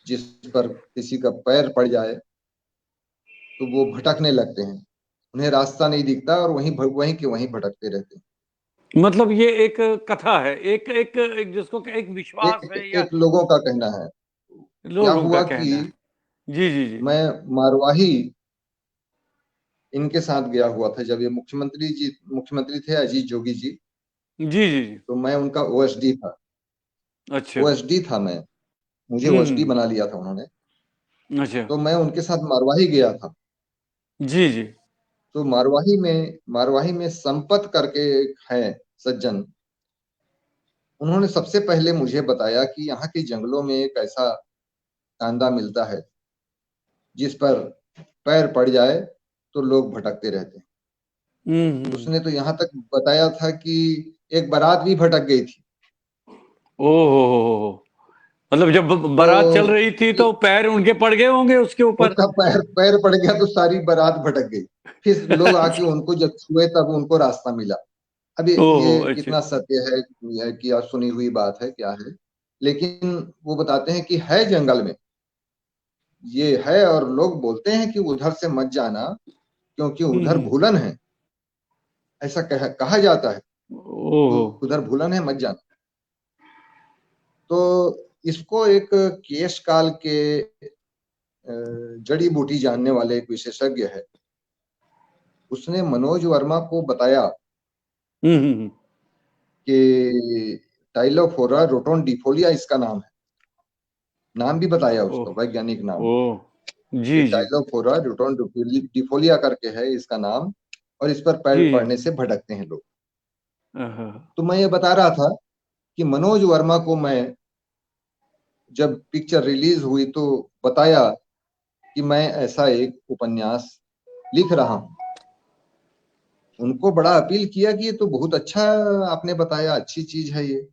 जिस पर किसी का पैर पड़ जाए तो वो भटकने लगते हैं। उन्हें रास्ता नहीं दिखता और वहीं के वहीं भटकते रहते हैं। मतलब ये एक कथा है, एक जिसको एक विश्वास है, या एक लोगों का कहना है। क्या लोगों का हुआ कि कहना है। जी जी जी। मैं मारवाही इनके साथ गया हुआ था जब ये मुख्यमंत्री थे अजीत जोगी जी। जी जी जी। तो मैं उनका ओएसडी था। अच्छा। ओएसडी था मैं। मुझे ओएसडी हम्म। बना लिया था उन्होंने। अच्छा। तो मैं उनके साथ मारवाही गया था। जी जी। तो मारवाही में संपत करके एक है सज्जन। उन्होंने सबसे पहले मुझे बताया कि यहाँ के जंगलों में एक ऐसा कांदा मिलता है जिस पर पैर पड़ जाए तो लोग भटकते रहते हैं। हम्म। उसने तो यहाँ तक बताया था कि एक बारात भी भटक गई थी। ओहो, मतलब जब तो बारात चल रही थी तो पैर उनके पड़ गए होंगे उसके ऊपर। उनका पैर पैर पड़ गया तो सारी बारात भटक गई। फिर लोग आके उनको जब छुए तब उनको रास्ता मिला। अभी ओहो, ये अच्छा। कितना सत्य है कि या सुनी हुई बात है क्या है, लेकिन वो बताते हैं कि है जंगल में ये है और लोग बोलते हैं कि उधर से मत जाना क्योंकि उधर हम्म। भूलन है। ऐसा कहा जाता है कि ओहो। उधर भूलन है मत जाना। तो इसको एक केश काल के जड़ी बूटी जानने वाले एक विशेषज्ञ है, उसने मनोज वर्मा को बताया कि टाइलोफोरा रोटोन्डिफोलिया इसका नाम है। नाम भी बताया उसका, वैज्ञानिक नाम। ओ जी ये जी टाइलोफोरा रोटोन्डिफोलिया करके है इसका नाम, और इस पर पैर जी जी। पड़ने से भटकते हैं लोग। आहा, तो मैं ये बता रहा था कि मनोज वर्मा को मैं जब पिक्चर रिलीज हुई तो बताया कि मैं ऐसा एक उपन्यास लिख रहा हूं। उनको बड़ा अपील किया कि ये तो बहुत अच्छा आपने बताया, अच्छी चीज है ये,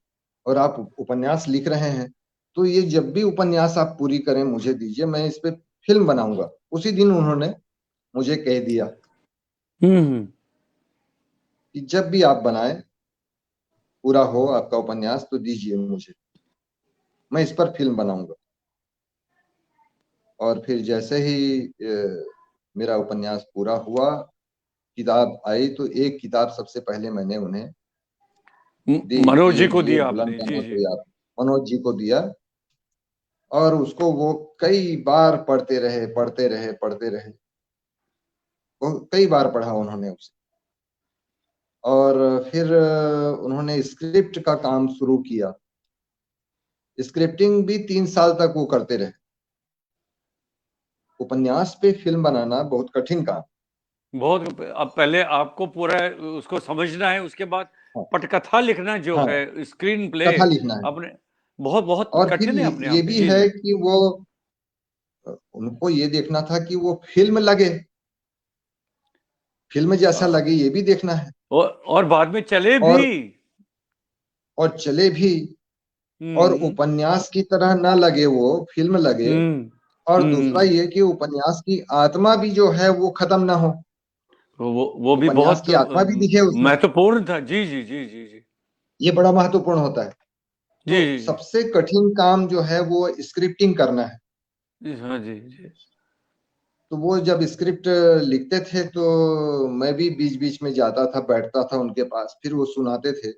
और आप उपन्यास लिख रहे हैं, तो ये जब भी उपन्यास आप पूरी करें मुझे दीजिए, मैं इस पे फिल्म बनाऊंगा। उसी दिन उन्होंने मुझे कह दिया हम्म। कि जब भी आप बनाए, पूरा हो आपका उपन्यास तो दीजिए मुझे, मैं इस पर फिल्म बनाऊंगा। और फिर जैसे ही मेरा उपन्यास पूरा हुआ, किताब आई, तो एक किताब सबसे पहले मैंने उन्हें दी मनोज कि जी को ये दिया बुलंद आपने, जी करना जी। कोई आप, मनोज जी को दिया। और उसको वो कई बार पढ़ते रहे, पढ़ते रहे, पढ़ते रहे। वो कई बार पढ़ा उन्होंने उसे। और फिर उन्होंने स्क्रिप्ट का काम शुरू किया। स्क्रिप्टिंग भी 3 साल तक वो करते रहे। उपन्यास पे फिल्म बनाना बहुत कठिन काम। बहुत, अब पहले आपको पूरा उसको समझना है, उसके बाद हाँ, पटकथा लिखना जो हाँ, है, स्क्रीन प्ले कथा लिखना है। अपने, बहुत बहुत और फिर कठिन है अपने ये आप में। भी जी है जी। कि वो उनको ये देखना था कि वो फिल्म लगे, फिल्म जैसा आ, लगे, ये भी देखना है। और बाद में चले भी। और चले भी, और हम्म उपन्यास की तरह ना लगे, वो फिल्म लगे। हम्म और दूसरा ये कि उपन्यास की आत्मा भी जो है वो खत्म ना हो, वो भी उपन्यास बहुत की आत्मा भी दिखे उसमें। महत्वपूर्ण था। जी जी जी जी जी ये बड़ा महत्वपूर्ण होता है। जी तो जी जी सबसे कठिन काम जो है वो स्क्रिप्टिंग करना है। जी, हाँ जी जी। तो वो जब स्क्रिप्ट लिखते थे तो मैं भी बीच बीच में जाता था, बैठता था उनके पास, फिर वो सुनाते थे,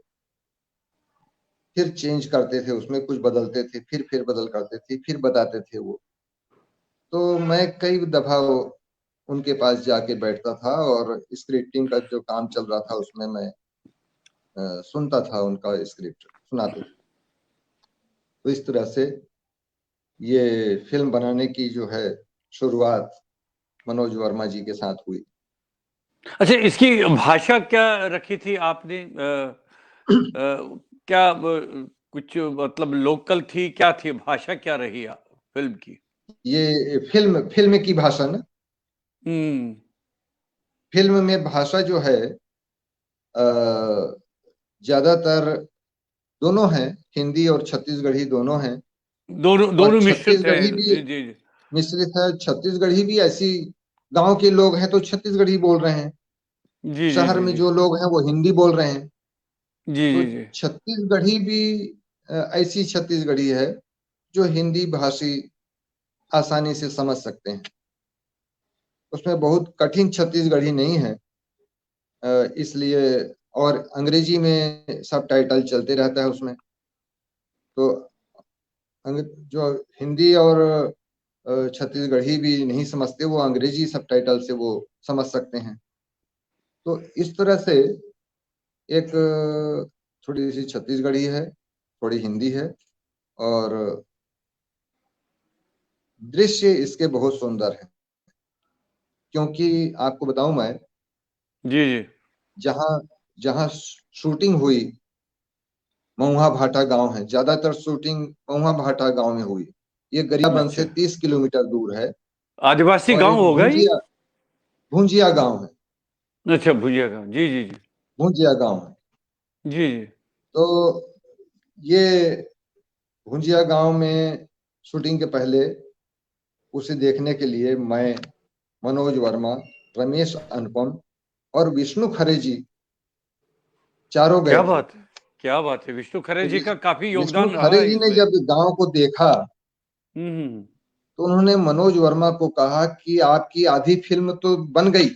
फिर चेंज करते थे, उसमें कुछ बदलते थे, फिर बदल करते थे, फिर बताते थे वो। तो मैं कई दफा उनके पास जाके बैठता था, और स्क्रिप्टिंग का जो काम चल रहा था उसमें मैं सुनता था, उनका स्क्रिप्ट सुनाते थे। तो इस तरह से ये फिल्म बनाने की जो है शुरुआत मनोज वर्मा जी के साथ हुई। अच्छा, इसकी भाषा क्या रखी थी आपने? क्या कुछ मतलब लोकल थी, क्या थी भाषा, क्या रही फिल्म की? ये फिल्म फिल्म की भाषा ना, हम्म। फिल्म में भाषा जो है ज्यादातर दोनों हैं, हिंदी और छत्तीसगढ़ी दोनों हैं। दोनों और दोनों मिश्रित है, छत्तीसगढ़ी भी जी जी मिश्रित है। छत्तीसगढ़ी भी ऐसी, गांव के लोग हैं तो छत्तीसगढ़ी बोल रहे हैं, जी जी शहर जी में जी जो लोग हैं वो हिंदी बोल रहे हैं। जी तो जी जी। छत्तीसगढ़ी भी ऐसी छत्तीसगढ़ी है जो हिंदी भाषी आसानी से समझ सकते हैं। उसमें बहुत कठिन छत्तीसगढ़ी नहीं है, इसलिए। और अंग्रेजी में सब टाइटल चलते रहता है उसमें। तो जो हिंदी और छत्तीसगढ़ी भी नहीं समझते, वो अंग्रेजी सब टाइटल से वो समझ सकते हैं। तो इस तरह से एक थोड़ी सी छत्तीसगढ़ी है, थोड़ी हिंदी है। और दृश्य इसके बहुत सुंदर है, क्योंकि आपको बताऊं मैं, जी जी। जहाँ जहाँ शूटिंग हुई, महुआ भाटा गांव है, ज्यादातर शूटिंग महुआ भाटा गांव में हुई। ये गरियाबंद से अच्छा, 30 किलोमीटर दूर है। आदिवासी और गांव एक होगा ये? भुंजिया भुंजिया गांव है, अच्छा, भुजिया गांव, जी जी जी भुंजिया गांव है। जी जी। तो ये भुंजिया गांव में शूटिंग के पहले उसे देखने के लिए मैं, मनोज वर्मा, रमेश अनुपम और विष्णु खरे जी चारों गए क्या थे। बात है, क्या बात है, विष्णु खरे तो जी का काफी विष्णु योगदान रहा खरे है जी ने इसमें। जब गांव को देखा, हम्म। तो उन्होंने मनोज वर्मा को कहा कि आपकी आधी फिल्म तो बन गई।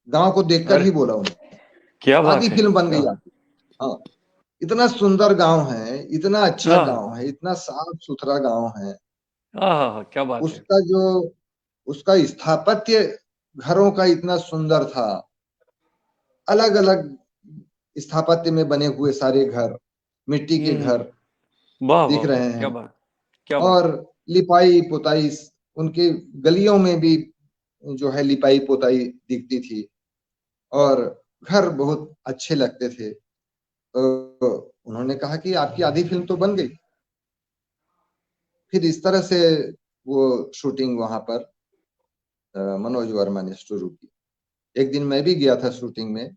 गांव को देखकर अरे ही बोला उन्होंने, क्या बात आधी है, फिल्म बन क्या? गई आपकी। हाँ, इतना सुंदर गांव है, इतना अच्छा हाँ गांव है, इतना साफ सुथरा गांव है। हाँ हाँ हाँ, क्या बात है। उसका जो उसका स्थापत्य घरों का इतना सुंदर था, अलग अलग स्थापत्य में बने हुए सारे घर, मिट्टी के घर वाह वाह दिख वाह, रहे क्या हैं। बात, क्या बात। और लिपाई पुताई, उनके गलियों में भी जो है लिपाई पुताई दिखती थी, और घर बहुत अच्छे लगते थे। तो उन्होंने कहा कि आपकी आधी फिल्म तो बन गई। फिर इस तरह से वो शूटिंग वहां पर मनोज वर्मा ने शुरू की। एक दिन मैं भी गया था शूटिंग में,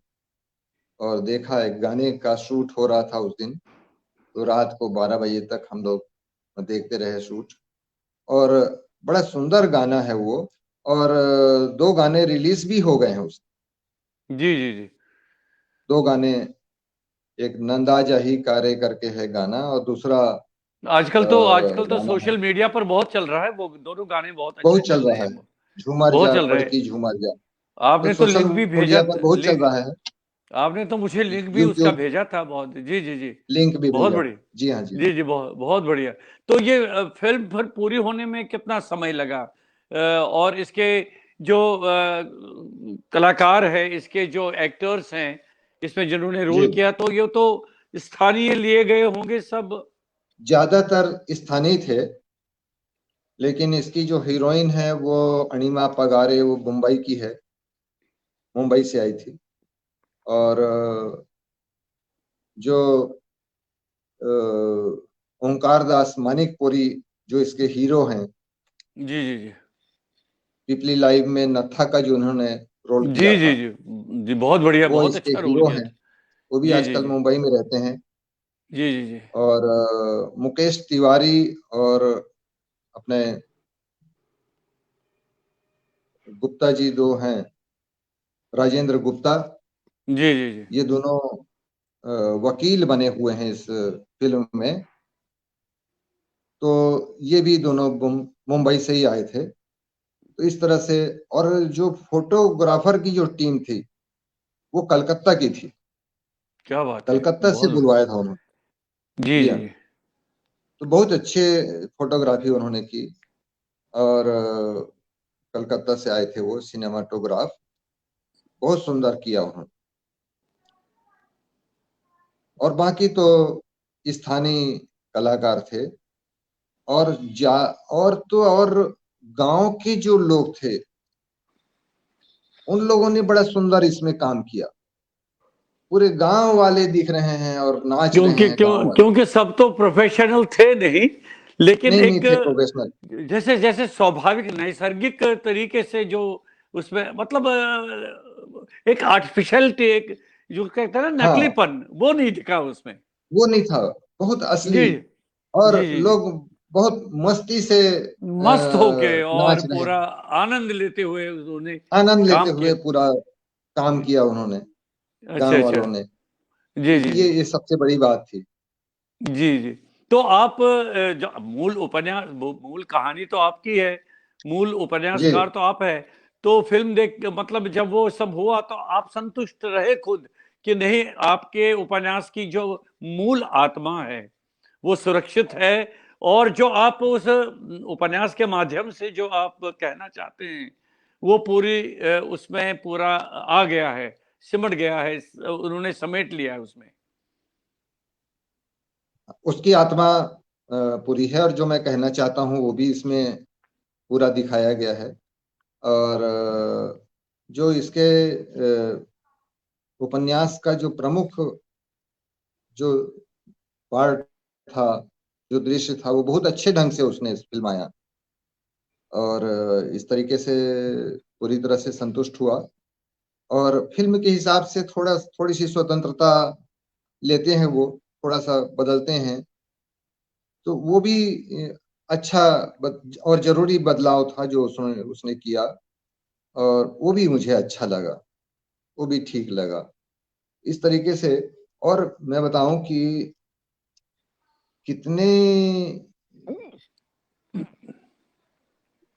और देखा एक गाने का शूट हो रहा था उस दिन। तो रात को 12 बजे तक हम लोग देखते रहे शूट। और बड़ा सुंदर गाना है वो। और 2 गाने रिलीज भी हो गए हैं उस, जी जी जी। 2 गाने। एक नंदा जाही कारे करके है गाना, और दूसरा आजकल तो गाना है, सोशल मीडिया पर बहुत चल रहा है, वो दोनों गाने बहुत अच्छे बहुत चल चल रहे रहा हैं, है, झूमर बहुत जा चल रहे हैं। बड़की झूमर जा। तो आपने तो सोशल लिंक भी भेजा मीडिया पर बहुत चल लिंक, रहा है। आपने तो मुझे लिंक भी उसका यूट्यूब भेजा था, बहुत, जी जी जी। लिंक भी बहुत भेजा। बढ़िया। जी हाँ, जी हाँ। जी जी, बहुत बहुत बढ़िया। तो ये फिल्म फिर पूरी होने में कितना समय लगा? और इसके जो कलाकार है, इसके जो एक्टर्स हैं इसमें जिन्होंने जी, रोल किया, तो ये तो स्थानीय लिए गए होंगे सब? ज्यादातर स्थानीय थे, लेकिन इसकी जो हीरोइन है वो अनिमा पगारे, वो मुंबई की है, मुंबई से आई थी। और जो ओंकार दास मानिकपुरी, जो इसके हीरो हैं, जी जी जी पीपली लाइव में नत्था का जो उन्होंने रोल जी किया जी था, जी जी, बहुत बढ़िया, वो बहुत इसके अच्छा रोल हीरो किया हैं। था। वो भी जी जी आजकल जी मुंबई में रहते हैं। जी जी जी और मुकेश तिवारी, और अपने गुप्ता जी दो हैं, राजेंद्र गुप्ता, जी जी जी। ये दोनों वकील बने हुए हैं इस फिल्म में। तो ये भी दोनों मुंबई से ही आए थे। तो इस तरह से, और जो फोटोग्राफर की जो टीम थी वो कलकत्ता की थी, क्या बात है, कलकत्ता से बहुत। बुलवाया था उन्होंने। जी जी जी हाँ। जी तो बहुत अच्छे फोटोग्राफी उन्होंने की। और कलकत्ता से आए थे वो सिनेमाटोग्राफ, बहुत सुंदर किया उन्होंने। और बाकी तो स्थानीय कलाकार थे। और जा और तो और गांव के जो लोग थे, उन लोगों ने बड़ा सुंदर इसमें काम किया। पूरे गांव वाले दिख रहे हैं और नाच रहे हैं गांव वाले। क्योंकि सब तो प्रोफेशनल थे नहीं, लेकिन नहीं, नहीं एक थे प्रोफेशनल। जैसे जैसे स्वाभाविक नैसर्गिक तरीके से जो उसमें मतलब एक आर्टिफिशियल, एक जो कहते हैं ना हाँ, नकलीपन, वो नहीं दिखा उसमें। वो नहीं था, बहुत जी असली। और जी जी जी, लोग बहुत मस्ती से मस्त होके और नाच रहे पूरा हैं, आनंद लेते हुए उन्होंने आनंद लेते काम हुए किया। पूरा काम किया उन्होंने, अच्छा गांव अच्छा। वालों ने। जी जी जी ये सबसे बड़ी बात थी। जी जी। तो आप जो मूल उपन्यास, मूल कहानी तो आपकी है, मूल जी, उपन्यासकार तो आप है। तो फिल्म देख मतलब जब वो सब हुआ तो आप संतुष्ट रहे खुद कि नहीं, आपके उपन्यास की जो मूल आत्मा है वो सुरक्षित है, और जो आप उस उपन्यास के माध्यम से जो आप कहना चाहते हैं वो पूरी उसमें पूरा आ गया है, सिमट गया है, उन्होंने समेट लिया है उसमें? उसकी आत्मा पूरी है, और जो मैं कहना चाहता हूँ वो भी इसमें पूरा दिखाया गया है। और जो इसके उपन्यास का जो प्रमुख जो पार्ट था, जो दृश्य था, वो बहुत अच्छे ढंग से उसने फिल्माया। और इस तरीके से पूरी तरह से संतुष्ट हुआ। और फिल्म के हिसाब से थोड़ी सी स्वतंत्रता लेते हैं वो, थोड़ा सा बदलते हैं। तो वो भी अच्छा और जरूरी बदलाव था जो उसने उसने किया। और वो भी मुझे अच्छा लगा, वो भी ठीक लगा इस तरीके से। और मैं बताऊं कि कितने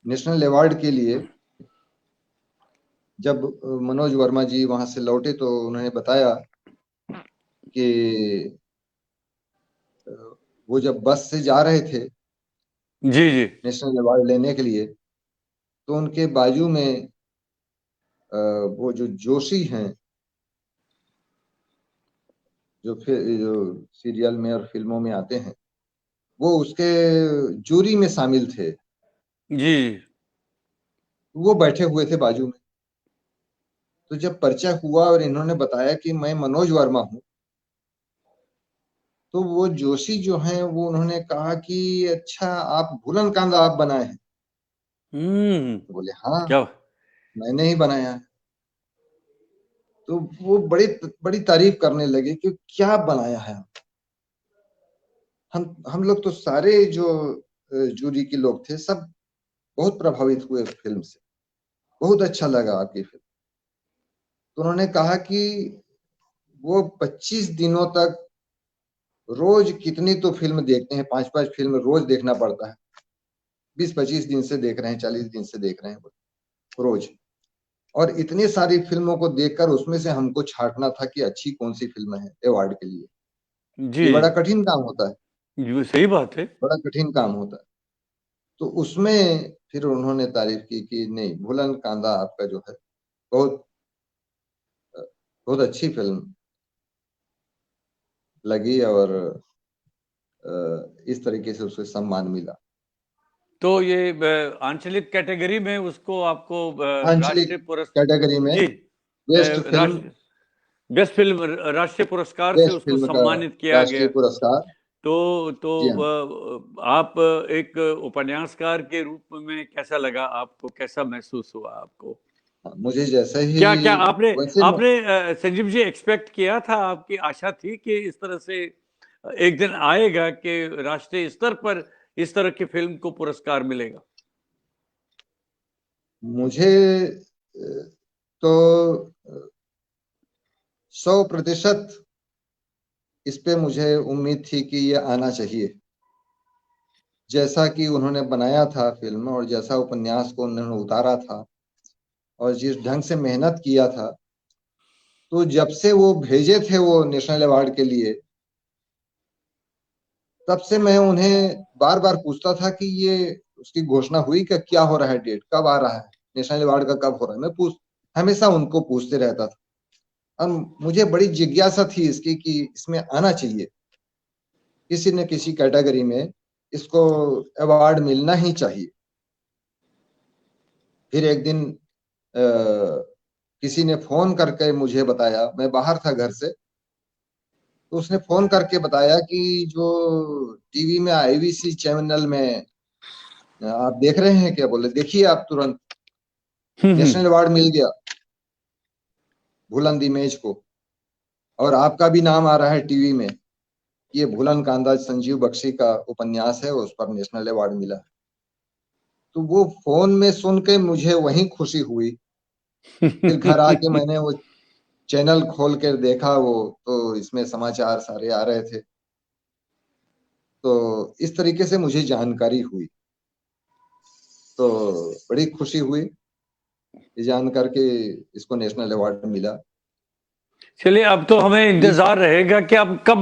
नेशनल अवार्ड के लिए, जब मनोज वर्मा जी वहां से लौटे तो उन्होंने बताया कि वो जब बस से जा रहे थे जी जी। नेशनल अवार्ड लेने के लिए, तो उनके बाजू में वो जो जोशी हैं, जो सीरियल में और फिल्मों में आते हैं, वो उसके जूरी में शामिल थे। जी। वो बैठे हुए थे बाजू में। तो जब परिचय हुआ और इन्होंने बताया कि मैं मनोज वर्मा हूँ, तो वो जोशी जो हैं वो उन्होंने कहा कि अच्छा, आप भूलन कांदा आप बनाए हैं? हम्म। तो बोले हाँ, क्या? मैंने ही बनाया है। तो वो बड़ी बड़ी तारीफ करने लगे कि क्या बनाया है। हम लोग तो सारे जो जूरी के लोग थे, सब बहुत प्रभावित हुए उस फिल्म से। बहुत अच्छा लगा आपकी फिल्म। तो उन्होंने कहा कि वो 25 दिनों तक रोज कितनी तो फिल्म देखते हैं, 5-5 फिल्म रोज देखना पड़ता है। 20-25 दिन से देख रहे हैं, 40 दिन से देख रहे हैं रोज। और इतनी सारी फिल्मों को देखकर उसमें से हमको छांटना था कि अच्छी कौन सी फिल्म है अवार्ड के लिए। जी। ये बड़ा कठिन काम होता है, ये सही बात है। बड़ा कठिन काम होता है। तो उसमें फिर उन्होंने तारीफ की कि नहीं, भूलन कांदा आपका जो है बहुत बहुत अच्छी फिल्म लगी, और इस तरीके से उसे सम्मान मिला। तो ये आंचलिक कैटेगरी में उसको आपको आंचलिक राष्ट्रीय पुरस्कार। कैटेगरी में जी। बेस्ट फिल्म, राष्ट्र बेस्ट फिल्म राष्ट्रीय पुरस्कार से बेस्ट उसको फिल्म का सम्मानित किया राष्ट्रीय गया। पुरस्कार। तो जी हाँ। आप एक उपन्यासकार के रूप में कैसा लगा आपको, कैसा महसूस हुआ आपको? हाँ, मुझे जैसे ही, क्या क्या आपने वैसे आपने संजीव जी एक्सपेक्ट किया था, आपकी आशा थी कि इस तरह से एक दिन आएगा कि राष्ट्रीय स्तर पर इस तरह की फिल्म को पुरस्कार मिलेगा? मुझे तो 100% इस पे मुझे उम्मीद थी कि ये आना चाहिए। जैसा कि उन्होंने बनाया था फिल्म, और जैसा उपन्यास को उन्होंने उतारा था, और जिस ढंग से मेहनत किया था, तो जब से वो भेजे थे वो नेशनल अवार्ड के लिए, तब से मैं उन्हें बार बार पूछता था कि ये उसकी घोषणा हुई कि क्या हो रहा है, डेट कब आ रहा है, नेशनल अवार्ड का कब हो रहा है। मैं पूछ हमेशा उनको पूछते रहता था। और मुझे बड़ी जिज्ञासा थी इसकी कि इसमें आना चाहिए, किसी न किसी कैटेगरी में इसको अवार्ड मिलना ही चाहिए। फिर एक दिन किसी ने फोन करके मुझे बताया, मैं बाहर था घर से, तो उसने फोन करके बताया कि जो टीवी में आईवीसी चैनल में आप देख रहे हैं क्या? बोले देखिए आप तुरंत, हम्म। नेशनल अवार्ड मिल गया भूलन इमेज को, और आपका भी नाम आ रहा है टीवी में। ये भूलन कांदा संजीव बख्शी का उपन्यास है, उस पर नेशनल अवार्ड मिला। तो वो फोन में सुन के मुझे वही खुशी हुई। फिर घर आके मैंने वो चैनल खोल कर देखा, वो तो इसमें समाचार सारे आ रहे थे। तो इस तरीके से मुझे जानकारी हुई, तो बड़ी खुशी हुई ये जान करके इसको नेशनल अवार्ड मिला। चलिए, अब तो हमें इस इंतजार रहेगा कि अब कब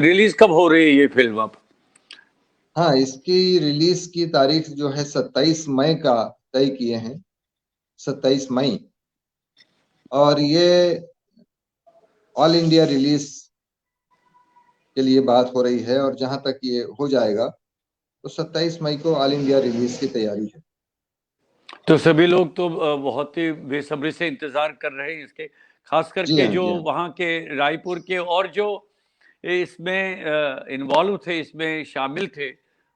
रिलीज कब हो रही है ये फिल्म अब? हाँ, इसकी रिलीज की तारीख जो है 27 मई का तय किए हैं, 27 मई। और ये ऑल इंडिया रिलीज के लिए बात हो रही है, और जहां तक ये हो जाएगा तो 27 मई को ऑल इंडिया रिलीज की तैयारी है। तो सभी लोग तो बहुत ही बेसब्री से इंतजार कर रहे हैं इसके, खास जी करके हाँ, जो जी हाँ। वहाँ के रायपुर के और जो इसमें इन्वॉल्व थे, इसमें शामिल थे,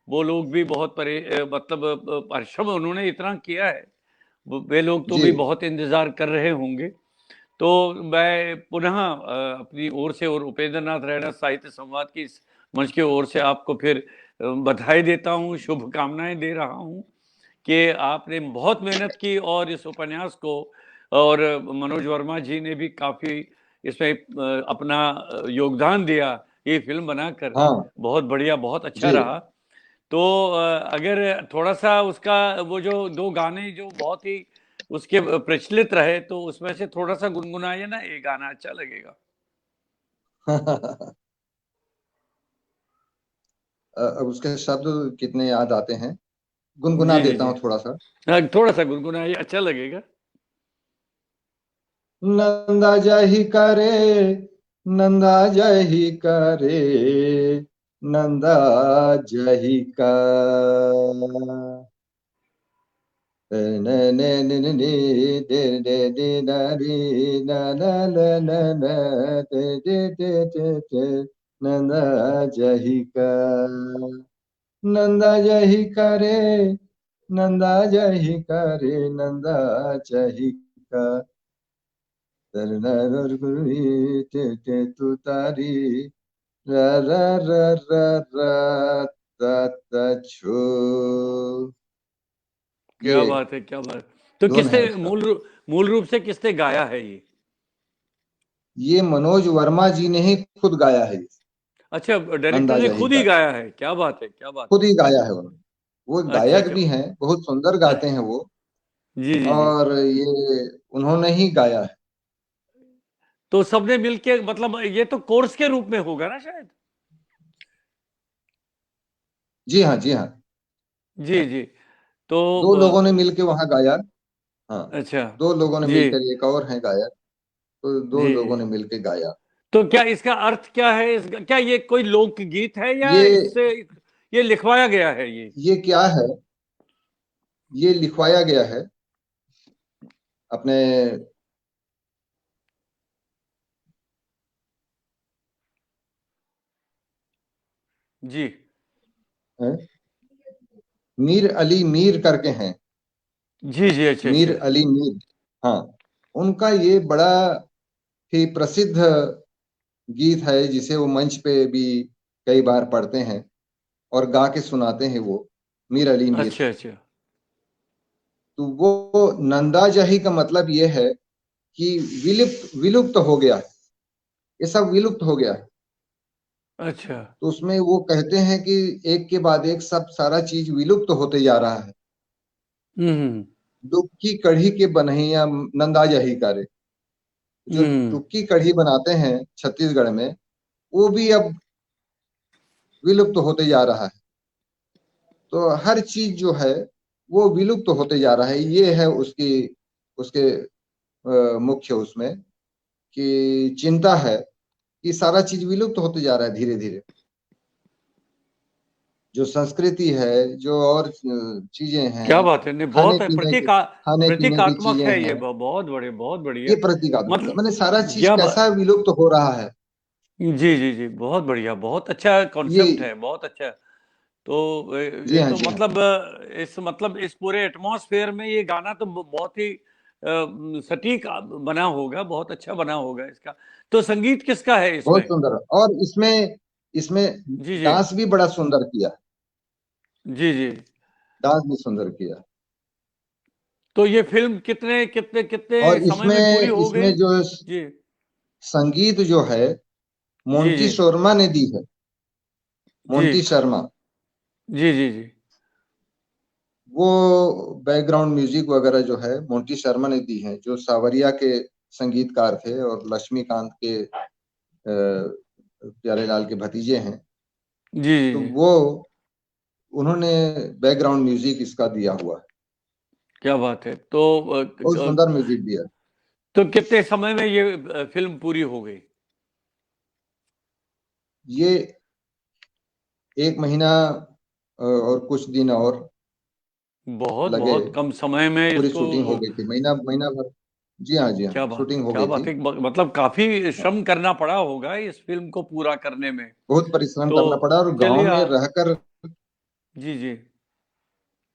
वो लोग भी बहुत मतलब परिश्रम उन्होंने इतना किया है। वे लोग तो जी भी बहुत इंतजार कर रहे होंगे। तो मैं पुनः अपनी ओर से और उपेंद्र नाथ रैना साहित्य संवाद की इस मंच की ओर से आपको फिर बधाई देता हूँ, शुभकामनाएं दे रहा हूँ कि आपने बहुत मेहनत की और इस उपन्यास को, और मनोज वर्मा जी ने भी काफ़ी इसमें अपना योगदान दिया ये फिल्म बनाकर। हाँ। बहुत बढ़िया, बहुत अच्छा जी रहा। तो अगर थोड़ा सा उसका वो जो दो गाने जो बहुत ही उसके प्रचलित रहे, तो उसमें से थोड़ा सा गुनगुनाइए ना, ये गाना अच्छा लगेगा। अब उसके शब्द कितने याद आते हैं, गुनगुना जी जी देता जी। हूँ थोड़ा सा। थोड़ा सा गुनगुनाइए, अच्छा लगेगा। नंदा जही करे, नंदा जही करे, नंदा जही का, न न न न नि, दे दे दे न री, न न न न न, दे दे दे दे दे, नंदा जही का, नंदा जही करे, नंदा जही करे, नंदा जही का, ते ते तू तारी, र र र र र, त त छो। क्या ये बात है, क्या बात। तो धुन किसने है उसका। मूल रूप से किसने गाया है ये? ये मनोज वर्मा जी ने ही खुद गाया है ये, अच्छा, डायरेक्टर नंदा ने जही खुद ही का, गाया है, क्या बात है, क्या बात खुद ही गाया है उन्होंने। वो है। अच्छा गायक अच्छा। भी हैं, बहुत सुंदर गाते हैं वो, जी जी जी। और ये उन्होंने ही गाया है। तो सबने मिलके, मतलब ये तो कोर्स के रूप में होगा ना शायद? जी हाँ, जी हाँ। जी जी। तो दो लोगों ने मिलके वहां गाया। हाँ, अच्छा। दो लोगों ने जी मिलकर, एक और हैं गायक, तो दो जी लोगों जी। ने मिलके गाया। तो क्या इसका अर्थ क्या है, इसका क्या, ये कोई लोकगीत है या ये इससे ये लिखवाया गया है ये? ये क्या है, ये लिखवाया गया है अपने, जी हैं? मीर अली मीर करके हैं, जी जी। अच्छा मीर अच्छा। अली मीर। हाँ, उनका ये बड़ा ही प्रसिद्ध गीत है, जिसे वो मंच पे भी कई बार पढ़ते हैं और गा के सुनाते हैं वो, मीर अली मीर। अच्छा अच्छा। तो वो नंदा जही का मतलब ये है कि विलुप्त विलुप्त हो गया है, ये सब विलुप्त हो गया है। अच्छा। तो उसमें वो कहते हैं कि एक के बाद एक सब सारा चीज विलुप्त होते जा रहा है। हम्म दुख की कढ़ी के बनैया नंदा जही करे, जो हम्म। दुख की कढ़ी बनाते हैं छत्तीसगढ़ में, वो भी अब विलुप्त होते जा रहा है। तो हर चीज जो है वो विलुप्त होते जा रहा है, ये है उसकी, उसके मुख्य उसमें कि चिंता है कि सारा चीज विलुप्त होते जा रहा है धीरे धीरे। जो संस्कृति है, जो और चीजें क्या हैं, बात है, नहीं खाने बहुत है, पीने की, खाने पीने की प्रतीकात्मक चीजें है ये, हैं, बहुत बढ़िया, बहुत ये बढ़िया। प्रतीकात्मक, मतलब मैंने सारा चीज क्या कैसा विलुप्त हो रहा है। जी जी जी, बहुत बढ़िया, बहुत अच्छा ये, कॉन्सेप्ट है, बहुत अच्छा। तो जी ये हाँ, तो जी हाँ। मतलब इस पूरे एटमॉस्फेयर में ये गाना तो बहुत ही सटीक बना होगा, बहुत अच्छा बना होगा इसका। तो संगीत किसका है बहुत इसमें? सुंदर, और इसमें इसमें जी जी डांस भी बड़ा सुंदर किया, जी जी। डांस भी सुंदर किया। तो ये फिल्म कितने कितने कितने और समय में पूरी इसमें हो इसमें गई? जो जी संगीत जो है, जी मोंटी जी शर्मा ने दी है, जी मोंटी शर्मा। जी जी जी वो बैकग्राउंड म्यूजिक वगैरह जो है मोंटी शर्मा ने दी है, जो सावरिया के संगीतकार थे और लक्ष्मीकांत के प्यारेलाल के भतीजे हैं। जी जी तो जी। वो, उन्होंने बैकग्राउंड म्यूजिक इसका दिया हुआ है, क्या बात है। तो बहुत सुंदर म्यूजिक दिया है। तो कितने समय में ये फिल्म पूरी हो गई? ये एक महीना और कुछ दिन और बहुत लगे, बहुत कम समय में पूरी इसको। शूटिंग हो गई थी, महीना महीना भर। जी हाँ, जी हाँ, क्या बात है, शूटिंग हो क्या गई बात थी। है, मतलब काफी श्रम करना पड़ा होगा इस फिल्म को पूरा करने में। बहुत परिश्रम तो करना पड़ा, और चलिए जी जी।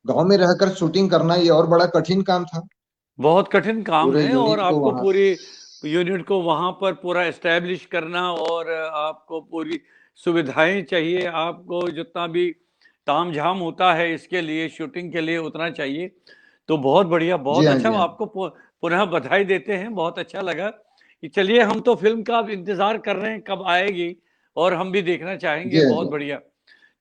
गांव में रहकर शूटिंग करना ये और बड़ा कठिन काम था। बहुत कठिन काम पूरे है, और यूनिट को आपको वहां, पूरी यूनिट को वहां पर पूरा एस्टेब्लिश करना, और आपको पूरी सुविधाएं चाहिए, आपको जितना भी तामझाम होता है इसके लिए, शूटिंग के लिए, उतना चाहिए। तो बहुत बढ़िया, जी बहुत हाँ, अच्छा, जी हाँ, आपको पुनः बधाई देते हैं, बहुत अच्छा लगा कि चलिए, हम तो फिल्म का अब इंतजार कर रहे हैं कब आएगी, और हम भी देखना जी चाहेंगे, हाँ, जी बहुत हाँ। बढ़िया।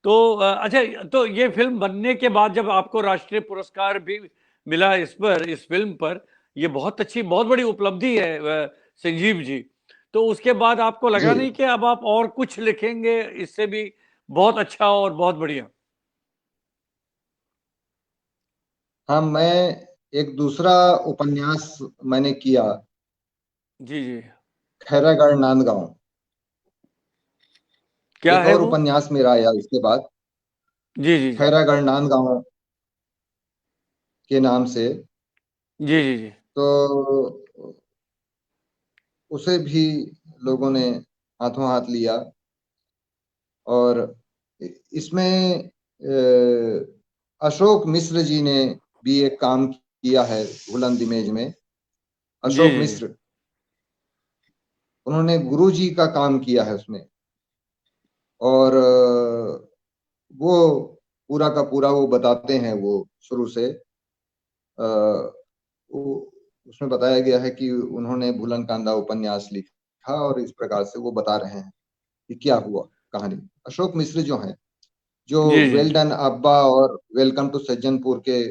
तो अच्छा, तो ये फिल्म बनने के बाद जब आपको राष्ट्रीय पुरस्कार भी मिला इस फिल्म पर, ये बहुत अच्छी, बहुत बड़ी उपलब्धि है संजीव जी। तो उसके बाद आपको जी, लगा नहीं कि अब आप और कुछ लिखेंगे, इससे भी बहुत अच्छा और बहुत बढ़िया। हाँ, मैं एक दूसरा उपन्यास मैंने किया, जी जी। खैरागढ़ नांदगांव। क्या एक है और वो? उपन्यास मेरा आया इसके बाद, जी जी जी। खैरागढ़ नांदगांव के नाम से। जी जी जी। तो उसे भी लोगों ने हाथों हाथ लिया, और इसमें अशोक मिश्र जी ने भी एक काम किया है बुलंद इमेज में। जी अशोक जी जी। मिश्र, उन्होंने गुरु जी का काम किया है उसमें, और वो पूरा का पूरा वो बताते हैं, वो शुरू से अ, वो उसमें बताया गया है कि उन्होंने भूलन कांदा उपन्यास लिखा, और इस प्रकार से वो बता रहे हैं कि क्या हुआ कहानी। अशोक मिश्र जो हैं, जो जी जी वेल डन अब्बा और वेलकम टू सज्जनपुर के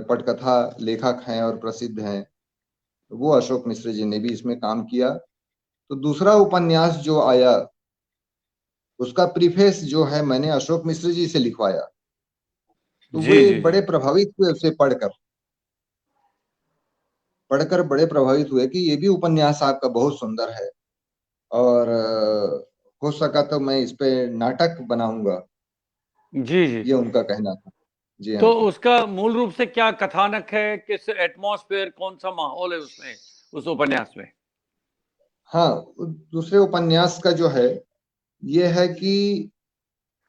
पटकथा लेखक हैं और प्रसिद्ध हैं, वो अशोक मिश्र जी ने भी इसमें काम किया। तो दूसरा उपन्यास जो आया, उसका प्रीफेस जो है मैंने अशोक मिश्र जी से लिखवाया। तो जी वे जी जी। बड़े प्रभावित हुए उसे पढ़कर, बड़े प्रभावित हुए कि ये भी उपन्यास आपका बहुत सुंदर है, और हो सका तो मैं इस पे नाटक बनाऊंगा, जी जी। ये उनका कहना था। जी तो हाँ। उसका मूल रूप से क्या कथानक है, किस एटमॉस्फेयर, कौन सा माहौल है उसमें, उस उपन्यास में? हाँ, दूसरे उपन्यास का जो है, ये है कि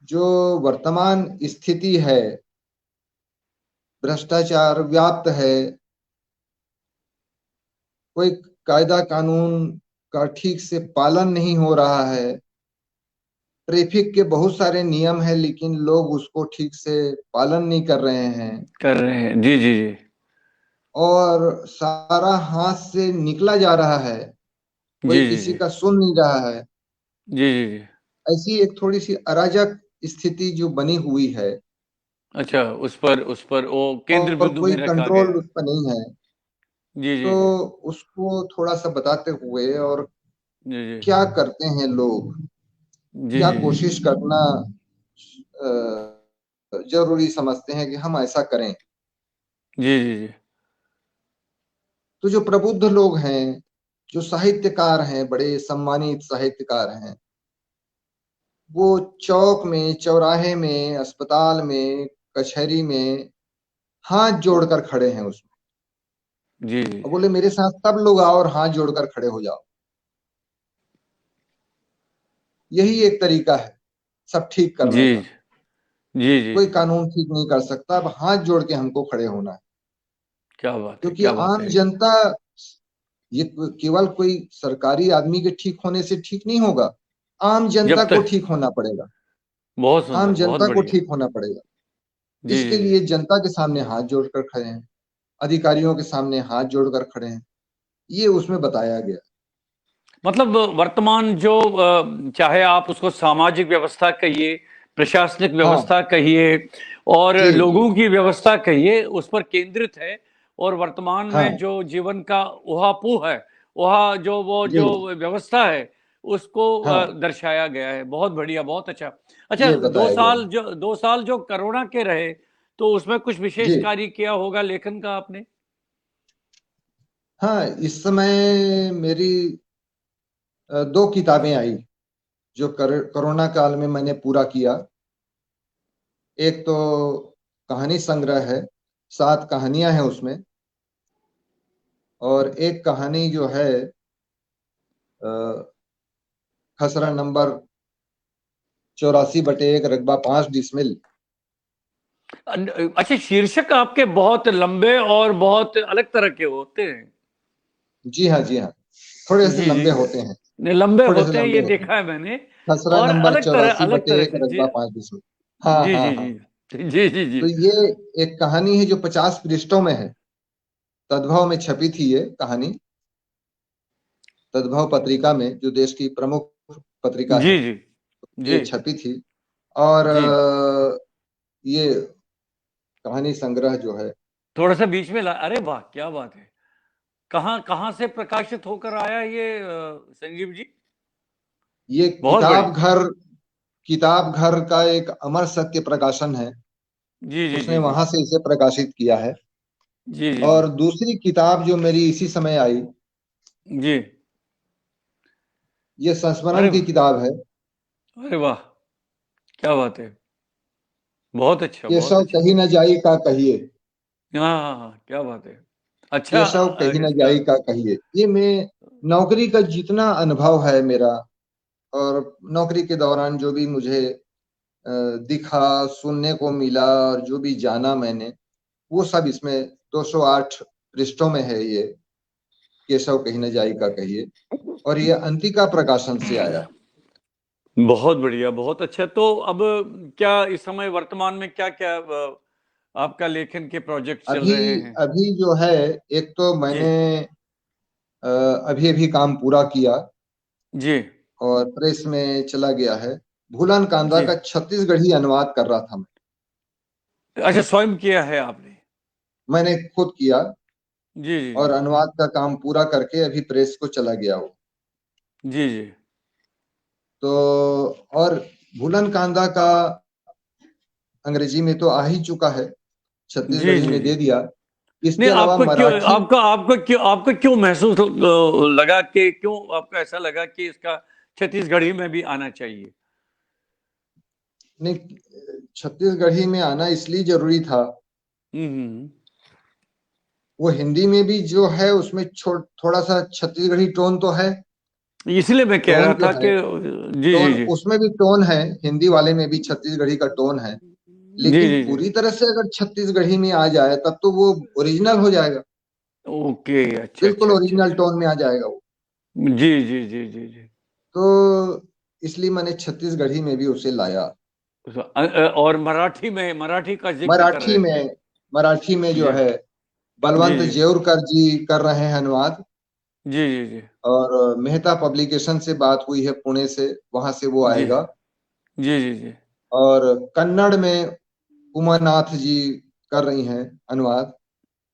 जो वर्तमान स्थिति है, भ्रष्टाचार व्याप्त है, कोई कायदा कानून का ठीक से पालन नहीं हो रहा है, ट्रैफिक के बहुत सारे नियम है लेकिन लोग उसको ठीक से पालन नहीं कर रहे हैं, कर रहे हैं, जी जी जी। और सारा हाथ से निकला जा रहा है, कोई जी जी किसी जी। का सुन नहीं रहा है। जी जी जी। ऐसी एक थोड़ी सी अराजक स्थिति जो बनी हुई है, अच्छा, उस पर वो केंद्र और बिंदु कोई में रखा गया कंट्रोल है। उस पर नहीं है। जी जी तो जी। उसको थोड़ा सा बताते हुए, और जी जी क्या करते हैं लोग, जी क्या जी जी। कोशिश करना जरूरी समझते हैं कि हम ऐसा करें। जी जी जी। तो जो प्रबुद्ध लोग हैं, जो साहित्यकार हैं, बड़े सम्मानित साहित्यकार हैं, वो चौक में, चौराहे में, अस्पताल में, कचहरी में हाथ जोड़कर खड़े हैं उसमें, जी जी और बोले मेरे साथ सब लोग आओ और हाथ जोड़कर खड़े हो जाओ। यही एक तरीका है सब ठीक जी करने का। जी जी कोई जी। कानून ठीक नहीं कर सकता, अब हाथ जोड़ के हमको खड़े होना है। क्या बात है, क्योंकि क्या बात आम है। जनता, ये केवल कोई सरकारी आदमी के ठीक होने से ठीक नहीं होगा, आम जनता जब को तक। ठीक होना पड़ेगा। बहुत आम सुंदर, बहुत जनता को बढ़िया। ठीक होना पड़ेगा। जी इसके जी जी। लिए जनता के सामने हाथ जोड़कर खड़े हैं, अधिकारियों के सामने हाथ जोड़कर खड़े हैं, ये उसमें बताया गया। मतलब वर्तमान जो चाहे आप उसको सामाजिक व्यवस्था कहिए, प्रशासनिक हाँ। व्यवस्था कहिए, और जी जी। लोगों की व्यवस्था कहिए, उस पर केंद्रित है। और वर्तमान में हाँ। जो जीवन का उहापोह है, वह जो वो जी। जो व्यवस्था है, उसको हाँ, दर्शाया गया है। बहुत बढ़िया, बहुत अच्छा। अच्छा, ये दो बताया गया साल है। जो 2 साल जो कोरोना के रहे, तो उसमें कुछ जी। विशेष कार्य किया होगा लेखन का आपने? हाँ, इस समय मेरी दो किताबें आई जो कोरोना काल में मैंने पूरा किया। एक तो कहानी संग्रह है, 7 कहानियां हैं उसमें, और एक कहानी जो है अ, खसरा नंबर 84/1 रकबा 5 डिसमिल। अच्छा, शीर्षक आपके बहुत लंबे और बहुत अलग तरह के होते हैं। जी हाँ, जी हाँ, थोड़े से जी जी। लंबे होते हैं, नहीं, लंबे थोड़े से होते हैं, लंबे ये होते हैं। देखा है मैंने। खसरा और नंबर अलग तरह, चौरासी अलग बटे तरह एक के। जी रकबा 5 डिसमिल। हाँ जी हाँ जी हाँ। जी जी जी जी। तो ये एक कहानी है जो 50 पृष्ठों में है, तद्भव में छपी थी ये कहानी, तद्भव पत्रिका में, जो देश की प्रमुख पत्रिका जी है, जी जी ये छपी थी। और जी। ये कहानी संग्रह जो है, थोड़ा सा बीच में ला, अरे वाह, क्या बात है। कहाँ कहाँ से प्रकाशित होकर आया ये, संजीव जी? ये बहुत किताब बढ़िया। घर किताब घर का एक अमर सत्य प्रकाशन है, जी जी उसने जी जी वहां से इसे प्रकाशित किया है। जी जी जी और दूसरी किताब जो मेरी इसी समय आई, जी। ये संस्मरण अरे की किताब है। अरे वाह, क्या बात है, बहुत अच्छा बहुत केशव अच्छा। कहीं न जाई का कहिए। हाँ हाँ हाँ, क्या बात है। अच्छा केशव कहीं न इसका। जाई का कहिए, ये मैं नौकरी का जितना अनुभव है मेरा, और नौकरी के दौरान जो भी मुझे दिखा, सुनने को मिला, और जो भी जाना मैंने, वो सब इसमें 208 पृष्ठों में है। ये केशव कहीं न जाई का कहिए, और ये अंतिका प्रकाशन से आया है। बहुत बढ़िया, बहुत अच्छा। तो अब क्या इस समय वर्तमान में क्या क्या आपका लेखन के प्रोजेक्ट चल अभी रहे हैं? अभी जो है, एक तो जी मैंने अभी अभी काम पूरा किया जी और प्रेस में चला गया है। भूलन कांदा जी। का छत्तीसगढ़ी अनुवाद कर रहा था मैं। अच्छा, स्वयं किया है आपने? मैंने खुद किया, जी जी और जी अनुवाद का काम पूरा करके अभी प्रेस को चला गया वो। जी जी। तो और भूलन कांदा का अंग्रेजी में तो आ ही चुका है, जी छत्तीसगढ़ी जी में जी। दे दिया। नहीं, इसके अलावा मराठी, आपको क्यों महसूस लगा कि क्यों आपको ऐसा लगा कि इसका छत्तीसगढ़ी में भी आना चाहिए? ने छत्तीसगढ़ी में आना इसलिए जरूरी था, हम्म। वो हिंदी में भी जो है उसमें थोड़ा सा छत्तीसगढ़ी टोन तो है। इसलिए मैं कह टोन रहा जो था है, कि जी जी टोन जी उसमें भी टोन है, हिंदी वाले में भी छत्तीसगढ़ी का टोन है। जी लेकिन जी जी। पूरी तरह से अगर छत्तीसगढ़ी में आ जाए तब तो वो ओरिजिनल हो जाएगा, ओके, अच्छा बिल्कुल अच्छा अच्छा ओरिजिनल अच्छा। टोन में आ जाएगा वो। जी जी जी जी जी। तो इसलिए मैंने छत्तीसगढ़ी में भी उसे लाया। और मराठी का जिक्र कर मराठी रहे थे। में मराठी में जो जी है, जी बलवंत जी जेऊरकर जी कर रहे हैं अनुवाद। जी जी जी और मेहता पब्लिकेशन से बात हुई है पुणे से, वहां से वो जी आएगा। जी जी जी और कन्नड़ में उमानाथ जी कर रही हैं अनुवाद।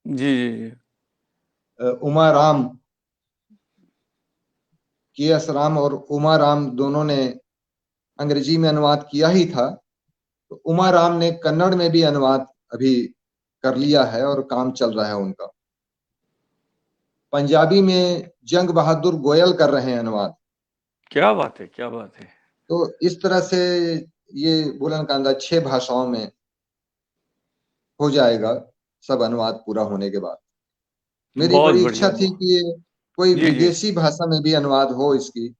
जी जी जी। उमा राम, के एस राम और उमा राम दोनों ने अंग्रेजी में अनुवाद किया ही था। तो उमा राम ने कन्नड़ में भी अनुवाद अभी कर लिया है और काम चल रहा है उनका। पंजाबी में जंग बहादुर गोयल कर रहे हैं अनुवाद। क्या बात है, क्या बात है। तो इस तरह से ये बुलन कांदा 6 भाषाओं में हो जाएगा, सब अनुवाद पूरा होने के बाद। मेरी बहुत बड़ी इच्छा बढ़िया, थी बहुत। कि ये कोई जी जी विदेशी भाषा में भी अनुवाद हो इसकी।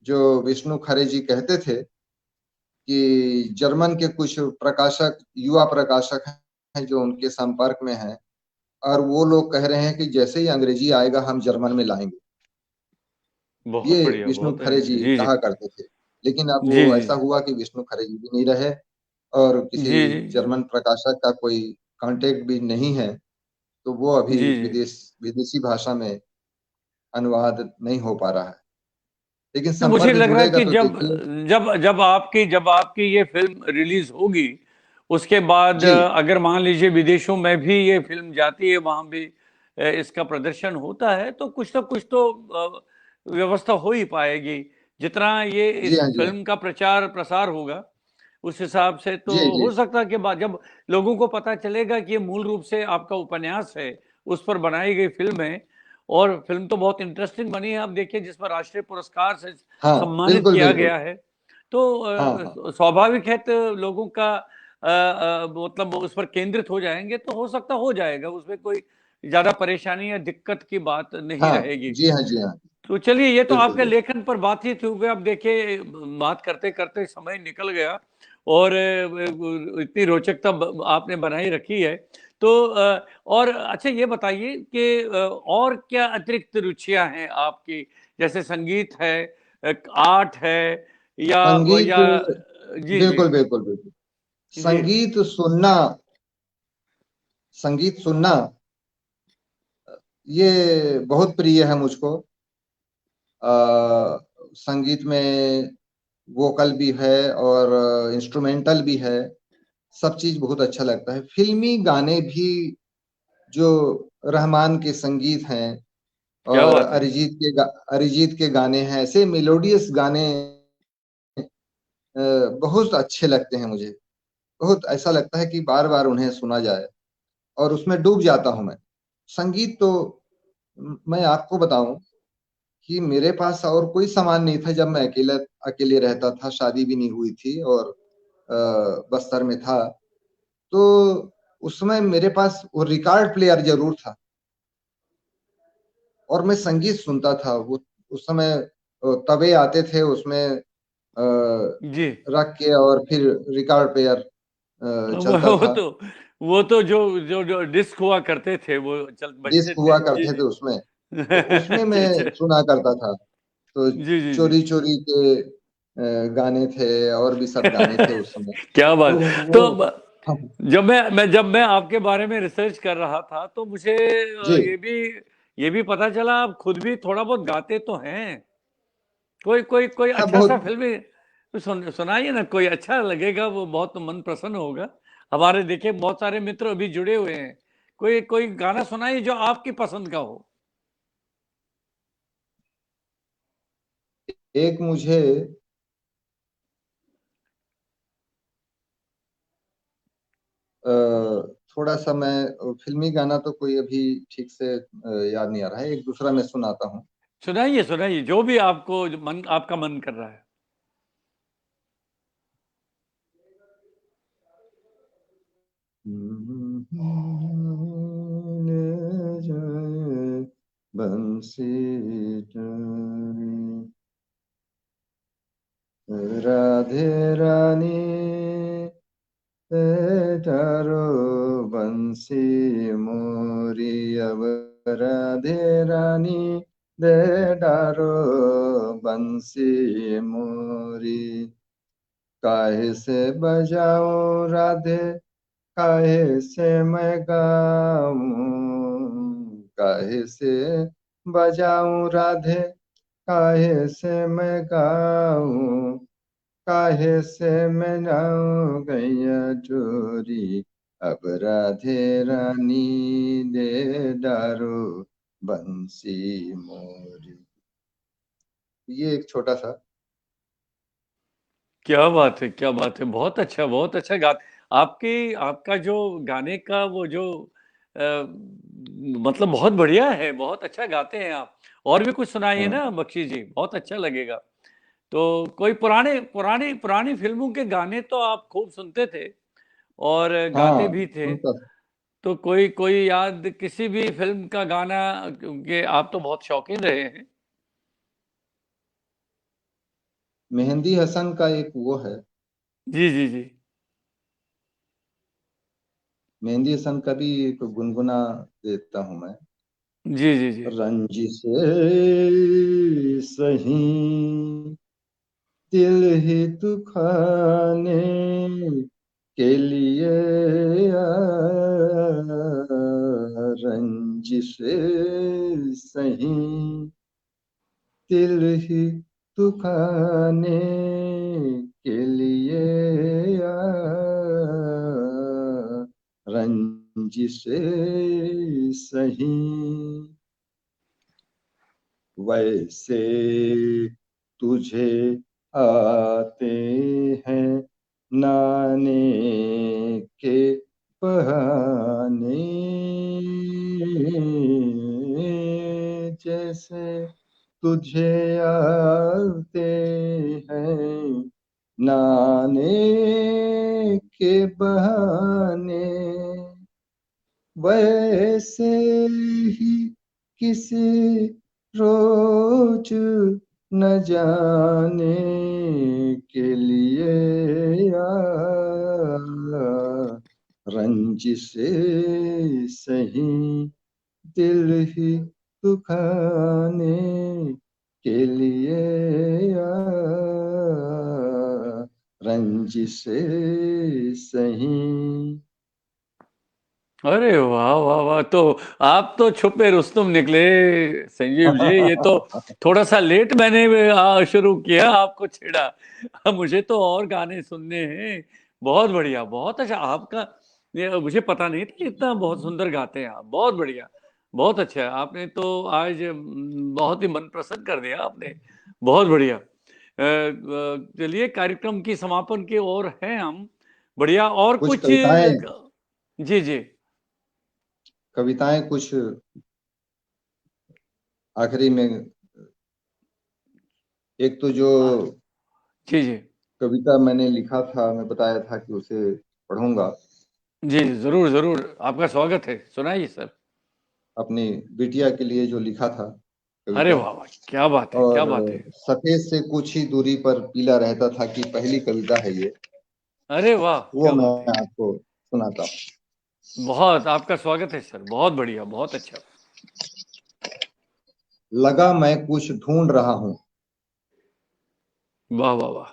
जो विष्णु खरे जी कहते थे कि जर्मन के कुछ प्रकाशक, युवा प्रकाशक हैं जो उनके संपर्क में हैं, और वो लोग कह रहे हैं कि जैसे ही अंग्रेजी आएगा हम जर्मन में लाएंगे। बहुत ये बढ़िया, विष्णु बहुत खरे बढ़िया। जी जी जी कहा करते थे। लेकिन अब जी वो जी ऐसा हुआ कि विष्णु खरे जी भी नहीं रहे, और किसी जी जी जर्मन प्रकाशक का कोई कांटेक्ट भी नहीं है। तो वो अभी जी जी। विदेशी भाषा में अनुवाद नहीं हो पा रहा है। लेकिन तो मुझे संपर्क लग रहा है जुड़ेगा कि तो जब देखिए। जब आपकी ये फिल्म रिलीज होगी, उसके बाद जी अगर मान लीजिए विदेशों में भी ये फिल्म जाती है, वहां भी इसका प्रदर्शन होता है, तो कुछ तो व्यवस्था हो ही पाएगी। जितना ये जी इस हाँ, जी हाँ, फिल्म का प्रचार प्रसार होगा, उस हिसाब से तो जी जी हो सकता है कि बाद जब लोगों को पता चलेगा कि ये मूल रूप से आपका उपन्यास है, उस पर बनाई गई फिल्म है, और फिल्म तो बहुत इंटरेस्टिंग बनी है। आप देखिए, जिस पर राष्ट्रीय पुरस्कार से हाँ, सम्मानित बिल्कुल किया बिल्कुल। गया है, तो हाँ हाँ, स्वाभाविक है, तो लोगों का मतलब उस पर केंद्रित हो जाएंगे, तो हो सकता हो जाएगा, उसमें कोई ज्यादा परेशानी या दिक्कत की बात नहीं हाँ, रहेगी। जी हाँ, जी हाँ, तो चलिए, ये तो बिल्कुल आपके बिल्कुल। लेखन पर बातचीत हो गई। अब देखिए, बात करते करते समय निकल गया, और इतनी रोचकता आपने बनाई रखी है। तो और अच्छा, ये बताइए कि और क्या अतिरिक्त रुचियां हैं आपकी? जैसे संगीत है, आर्ट है, संगीत, या जी जी बिल्कुल बिल्कुल बिल्कुल। जी संगीत सुनना ये बहुत प्रिय है मुझको। संगीत में वोकल भी है और इंस्ट्रूमेंटल भी है, सब चीज बहुत अच्छा लगता है। फिल्मी गाने भी, जो रहमान के संगीत हैं क्या और बात है। अरिजीत के गाने हैं, ऐसे मेलोडियस गाने बहुत अच्छे लगते हैं मुझे। बहुत ऐसा लगता है कि बार बार उन्हें सुना जाए, और उसमें डूब जाता हूं मैं। संगीत तो मैं आपको बताऊं कि मेरे पास और कोई सामान नहीं था जब मैं अकेला अकेले रहता था, शादी भी नहीं हुई थी और बस्तर में था। तो उस समय मेरे पास वो रिकॉर्ड प्लेयर जरूर था, और मैं संगीत सुनता था। वो उस समय तबे आते थे, उसमें जी। रख के, और फिर रिकॉर्ड प्लेयर वो चलता वो था। तो वो तो जो जो जो डिस्क हुआ करते थे वो चल बजते डिस्क थे। हुआ जी करते जी। थे उसमें, तो उसमें मैं अच्छा अच्छा। सुना करता था। तो जी जी जी। चोरी चोरी के गाने थे, और भी सब गाने थे उस समय। क्या तो बात। तो वो, हाँ, जब मैं आपके बारे में रिसर्च कर रहा था तो मुझे जी ये भी पता चला आप खुद भी थोड़ा बहुत गाते तो हैं। कोई कोई कोई हाँ, अच्छा सा बहुत। फिल्मी सुनाइए ना, कोई अच्छा लगेगा, वो बहुत मन प्रसन्न होगा। हमारे देखिए बहुत सारे मित्र अभी जुड़े हुए हैं। कोई कोई गाना सुनाइए जो आपकी पसंद का हो। एक मुझे अ, थोड़ा सा, मैं फिल्मी गाना तो कोई अभी ठीक से याद नहीं आ रहा है, एक दूसरा मैं सुनाता हूँ। सुनाइए सुनाइए, जो भी आपको जो मन आपका मन कर रहा है। ले जाए बंसी टरी, राधे रानी डारो बंसी मोरी, अब राधे रानी दे डारो बंसी मोरी। काहे से बजाऊं राधे, काहे से मैं गाऊं, काहे से बजाऊं राधे, काहे से मैं गाऊं, काहे से मैं नाऊं गैया चोरी, अब राधे रानी दे डारो बंसी मोरी। ये एक छोटा सा। क्या बात है, क्या बात है। बहुत अच्छा गा आपकी आपका जो गाने का वो जो मतलब बहुत बढ़िया है, बहुत अच्छा गाते हैं आप। और भी कुछ सुनाइए हाँ ना बख्शी जी, बहुत अच्छा लगेगा। तो कोई पुराने पुरानी पुरानी फिल्मों के गाने तो आप खूब सुनते थे और गाते हाँ, भी थे। उनका तो कोई कोई याद किसी भी फिल्म का गाना, क्योंकि आप तो बहुत शौकीन रहे हैं। मेहंदी हसन का एक वो है। जी जी जी। मेहंदी हसन का भी एक गुनगुना देता हूं मैं। जी जी जी। रंजिश सही दिल ही दुखाने के लिए रंजिश सही दिल ही दुखाने के लिए रंजिश सही, वैसे तुझे आते हैं नाने के बहाने, जैसे तुझे आते हैं नाने के बहाने, वैसे ही किसी रोज न जाने के लिए रंजिश सही दिल ही दुखाने के लिए रंजिश सही। अरे वाह वाह वाह। तो आप तो छुपे रुस्तम निकले संजीव जी। ये तो थोड़ा सा लेट मैंने शुरू किया, आपको छेड़ा। अब मुझे तो और गाने सुनने हैं। बहुत बढ़िया, बहुत अच्छा आपका। ये मुझे पता नहीं था इतना बहुत सुंदर गाते हैं आप। बहुत बढ़िया, बहुत अच्छा। आपने तो आज बहुत ही मन प्रसन्न कर दिया आपने। बहुत बढ़िया। चलिए कार्यक्रम की समापन की ओर हैं हम। बढ़िया। और कुछ कुछ? कविताएं जी जी। कविताएं कुछ आखिरी में, एक तो जो जी जी। कविता मैंने लिखा था, मैं बताया था कि उसे पढ़ूंगा, जी जरूर जरूर, आपका स्वागत है, सुनाइए सर। अपनी बिटिया के लिए जो लिखा था अरे कविता। वाह वाह, क्या बात है, क्या और बात है। सफेद से कुछ ही दूरी पर पीला रहता था, कि पहली कविता है ये। अरे वाह, वो क्या मैं बात है। आपको सुनाता हूँ। बहुत आपका स्वागत है सर, बहुत बढ़िया, बहुत अच्छा। लगा मैं कुछ ढूंढ रहा हूँ, वाह वाह वाह।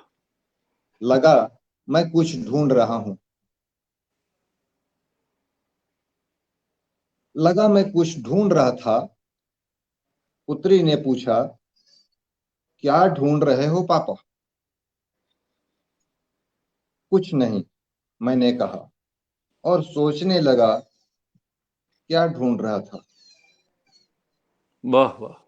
लगा मैं कुछ ढूंढ रहा हूँ, लगा मैं कुछ ढूंढ रहा था। पुत्री ने पूछा, क्या ढूंढ रहे हो पापा? कुछ नहीं, मैंने कहा, और सोचने लगा क्या ढूंढ रहा था। वाह वाह।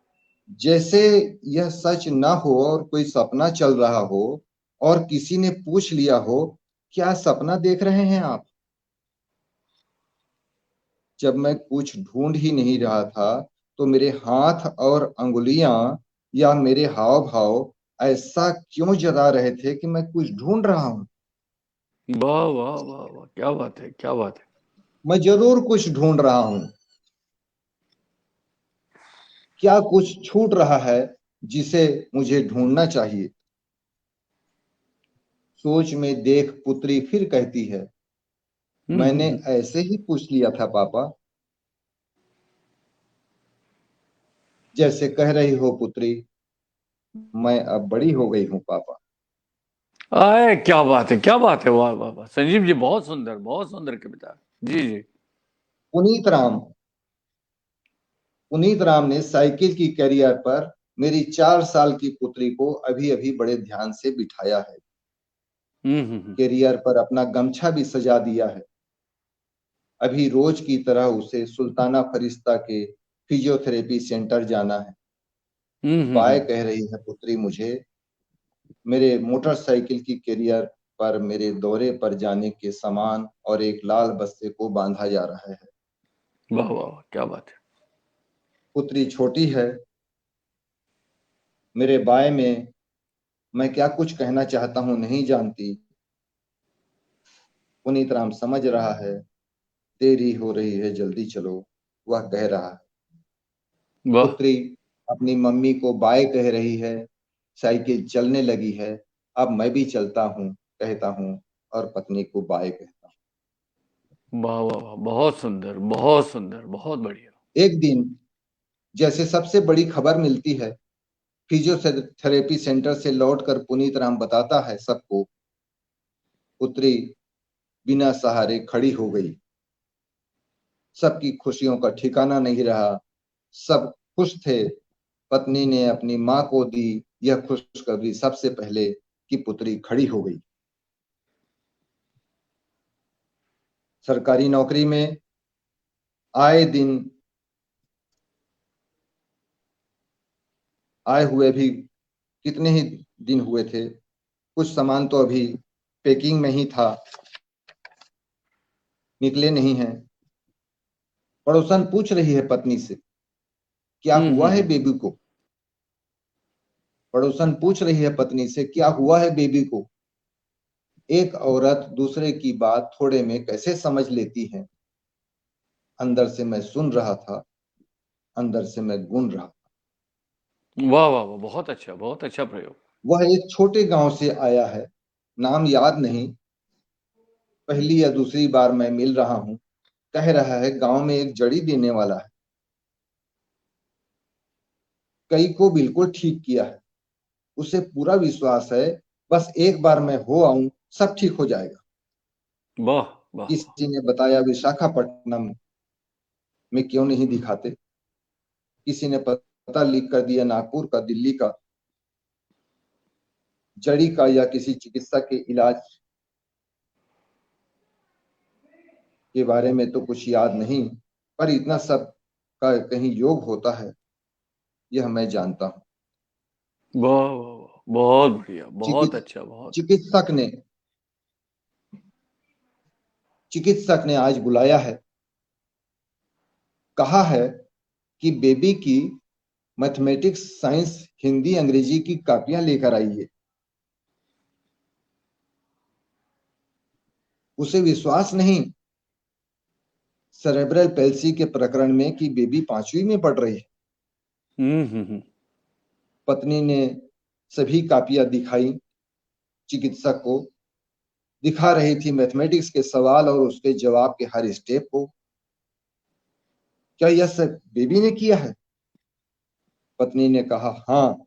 जैसे यह सच न हो और कोई सपना चल रहा हो, और किसी ने पूछ लिया हो, क्या सपना देख रहे हैं आप? जब मैं कुछ ढूंढ ही नहीं रहा था, तो मेरे हाथ और अंगुलियां या मेरे हाव भाव ऐसा क्यों जता रहे थे कि मैं कुछ ढूंढ रहा हूं? वाह वाह वाह वाह, क्या बात है, क्या बात है। मैं जरूर कुछ ढूंढ रहा हूं। क्या कुछ छूट रहा है जिसे मुझे ढूंढना चाहिए? सोच में देख पुत्री फिर कहती है, मैंने हम्म। ऐसे ही पूछ लिया था पापा। जैसे कह रही हो पुत्री, मैं अब बड़ी हो गई हूँ पापा। आए, क्या बात है, क्या बात है, वाह वाह वाह, संजीव जी बहुत सुंदर कविता। जी जी। पुनीत राम पुनीत राम ने साइकिल की कैरियर पर मेरी 4 साल की पुत्री को अभी अभी बड़े ध्यान से बिठाया है। हम्म। कैरियर पर अपना गमछा भी सजा दिया है। अभी रोज की तरह उसे सुल्ताना फरिश्ता के फिजियोथेरेपी सेंटर जाना है। बाय हम्म। कह रही है पुत्री मुझे, मेरे मोटरसाइकिल की कैरियर पर मेरे दौरे पर जाने के सामान और एक लाल बस्ते को बांधा जा रहा है। वाह वाह वाह, क्या बात है। पुत्री छोटी है। मेरे बाय में मैं क्या कुछ कहना चाहता हूँ नहीं जानती। पुनीत राम समझ रहा है, देरी हो रही है, जल्दी चलो, वह कह रहा है। वाह पुत्री अपनी मम्मी को बाय कह रही है। साइकिल चलने लगी है। अब मैं भी चलता हूँ, कहता हूँ, और पत्नी को बाय कहता वाह वाह वाह, बहुत सुंदर, बहुत सुंदर, बहुत बढ़िया। हूँ। एक दिन जैसे सबसे बड़ी खबर मिलती है, फिजियोथेरेपी सेंटर से लौटकर पुनीत राम बताता है सबको, पुत्री बिना सहारे खड़ी हो गई। सबकी खुशियों का ठिकाना नहीं रहा। सब खुश थे। पत्नी ने अपनी मां को दी यह खुशखबरी सबसे पहले, कि पुत्री खड़ी हो गई। सरकारी नौकरी में आए दिन आए हुए भी कितने ही दिन हुए थे। कुछ सामान तो अभी पैकिंग में ही था, निकले नहीं हैं। पड़ोसन पूछ रही है पत्नी से, क्या हुआ है हम्म। बेबी को? पड़ोसन पूछ रही है पत्नी से, क्या हुआ है बेबी को? एक औरत दूसरे की बात थोड़े में कैसे समझ लेती है। अंदर से मैं सुन रहा था, अंदर से मैं गुन रहा था। वाह वाह वाह, बहुत अच्छा प्रयोग। वह एक छोटे गांव से आया है, नाम याद नहीं। पहली या दूसरी बार मैं मिल रहा हूँ। कह रहा है गांव में एक जड़ी देने वाला है, कई को बिल्कुल ठीक किया है। उसे पूरा विश्वास है, बस एक बार मैं हो आऊं, सब ठीक हो जाएगा। वाह वाह वाह। किसी ने बताया विशाखापट्टनम में क्यों नहीं दिखाते। किसी ने पता लिख कर दिया नागपुर का, दिल्ली का, जड़ी का, या किसी चिकित्सक के इलाज के बारे में तो कुछ याद नहीं। पर इतना सब का कहीं योग होता है, यह मैं जानता हूँ। वाह वाह वाह, बहुत बढ़िया, बहुत चिकित्स अच्छा, बहुत। चिकित्सक ने चिकित्सक ने आज बुलाया है, कहा है कि बेबी की मैथमेटिक्स, साइंस, हिंदी, अंग्रेजी की कॉपियां लेकर आइए। उसे विश्वास नहीं सेरेब्रल पेल्सी के प्रकरण में कि बेबी 5वीं में पढ़ रही है। हम्म। पत्नी ने सभी कॉपियां दिखाई चिकित्सक को, दिखा रही थी मैथमेटिक्स के सवाल और उसके जवाब के हर स्टेप को। क्या यह सब बेबी ने किया है? पत्नी ने कहा, हाँ।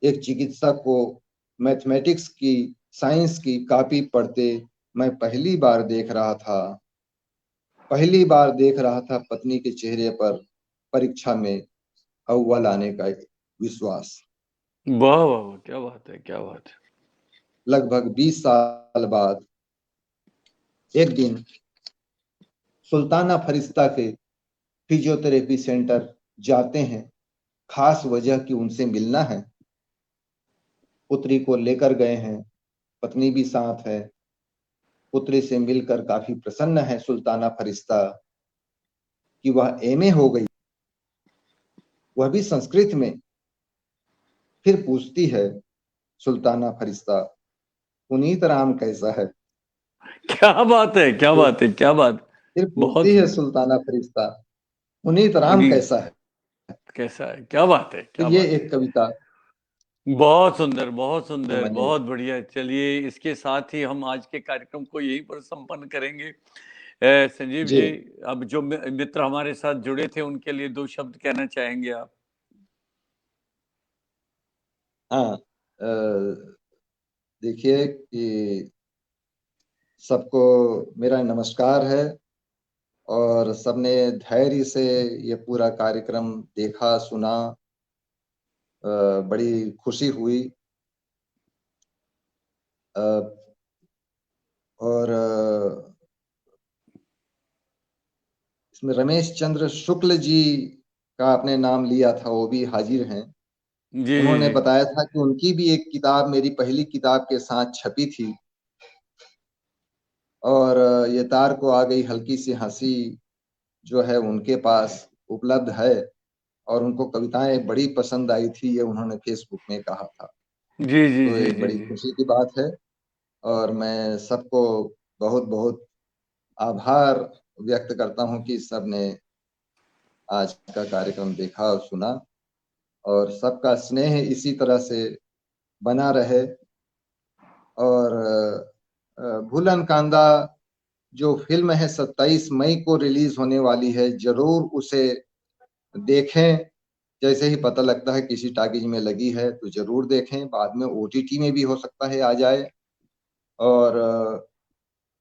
एक चिकित्सक को मैथमेटिक्स की, साइंस की कॉपी पढ़ते मैं पहली बार देख रहा था, पत्नी के चेहरे पर परीक्षा में अव्वल आने का विश्वास। वाह वाह वाह, क्या बात है, क्या बात है। लगभग 20 साल बाद एक दिन सुल्ताना फरिश्ता के फिजियोथेरेपी सेंटर जाते हैं, खास वजह कि उनसे मिलना है। पुत्री को लेकर गए हैं, पत्नी भी साथ है। पुत्री से मिलकर काफी प्रसन्न है सुल्ताना फरिश्ता कि वह एमए हो गई, वह भी संस्कृत में। फिर पूछती है सुल्ताना फरिश्ता, पुनीत राम कैसा है? क्या बात है, क्या फिर बात है, क्या बात। फिर बहुत पूछती है सुंदर। सुल्ताना फरिश्ता, पुनीत राम पुनीत कैसा है? कैसा है, क्या बात है, तो क्या ये बात है। एक कविता बहुत सुंदर, बहुत जो सुंदर, मैंने। बहुत बढ़िया। चलिए, इसके साथ ही हम आज के कार्यक्रम को यहीं पर संपन्न करेंगे। संजीव जी जी, अब जो मित्र हमारे साथ जुड़े थे उनके लिए दो शब्द कहना चाहेंगे आप? हाँ, देखिए कि सबको मेरा नमस्कार है, और सबने धैर्य से ये पूरा कार्यक्रम देखा, सुना। बड़ी खुशी हुई। अ, और इसमें रमेश चंद्र शुक्ल जी का आपने नाम लिया था, वो भी हाजिर हैं। जी जी उन्होंने जी। बताया था कि उनकी भी एक किताब मेरी पहली किताब के साथ छपी थी, और ये तार को आ गई हल्की सी हंसी जो है उनके पास उपलब्ध है, और उनको कविताएं बड़ी पसंद आई थी, ये उन्होंने फेसबुक में कहा था। जी जी तो जी ये जी बड़ी जी। खुशी की बात है, और मैं सबको बहुत बहुत आभार व्यक्त करता हूँ कि सबने आज का कार्यक्रम देखा और सुना, और सबका स्नेह इसी तरह से बना रहे। और भूलन कांदा जो फिल्म है 27 मई को रिलीज होने वाली है, जरूर उसे देखें। जैसे ही पता लगता है किसी टाकीज में लगी है तो जरूर देखें, बाद में ओटीटी में भी हो सकता है आ जाए। और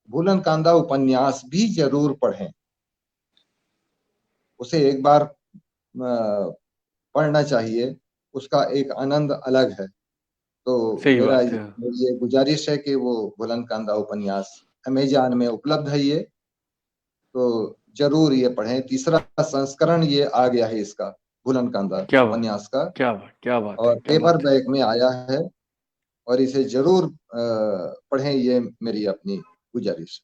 भूलन कांदा उपन्यास भी जरूर पढ़ें, उसे एक बार पढ़ना चाहिए, उसका एक आनंद अलग है। तो सही मेरा बात है। मेरी ये गुजारिश है कि वो भूलन कांदा उपन्यास अमेजॉन में उपलब्ध है, ये तो जरूर ये पढ़ें। तीसरा संस्करण ये आ गया है इसका, भूलन कांदा क्या बात, उपन्यास का, क्या बात, क्या बात है, और क्या पेपर बात है। बैग में आया है, और इसे जरूर पढ़ें, ये मेरी अपनी गुजारिश।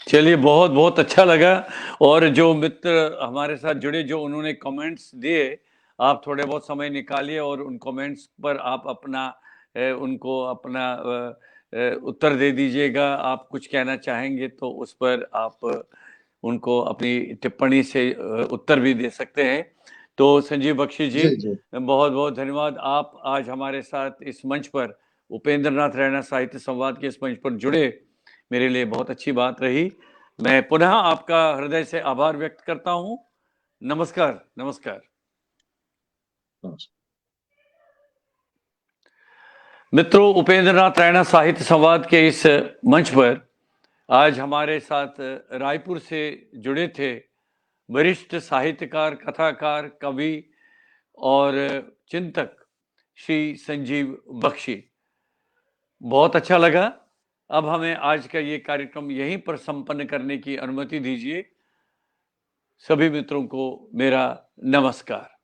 चलिए, बहुत बहुत अच्छा लगा। और जो मित्र हमारे साथ जुड़े, जो उन्होंने कमेंट्स दिए, आप थोड़े बहुत समय निकालिए और उन कमेंट्स पर आप अपना उनको अपना उत्तर दे दीजिएगा। आप कुछ कहना चाहेंगे तो उस पर आप उनको अपनी टिप्पणी से उत्तर भी दे सकते हैं। तो संजीव बख्शी जी, जी जी। बहुत बहुत धन्यवाद। आप आज हमारे साथ इस मंच पर, उपेंद्र नाथ रैना साहित्य संवाद के इस मंच पर जुड़े, मेरे लिए बहुत अच्छी बात रही। मैं पुनः आपका हृदय से आभार व्यक्त करता हूं। नमस्कार, नमस्कार। नमस्कार। मित्रों, उपेंद्र नाथ रैना साहित्य संवाद के इस मंच पर आज हमारे साथ रायपुर से जुड़े थे वरिष्ठ साहित्यकार, कथाकार, कवि और चिंतक श्री संजीव बख्शी। बहुत अच्छा लगा। अब हमें आज का ये कार्यक्रम यहीं पर संपन्न करने की अनुमति दीजिए। सभी मित्रों को मेरा नमस्कार।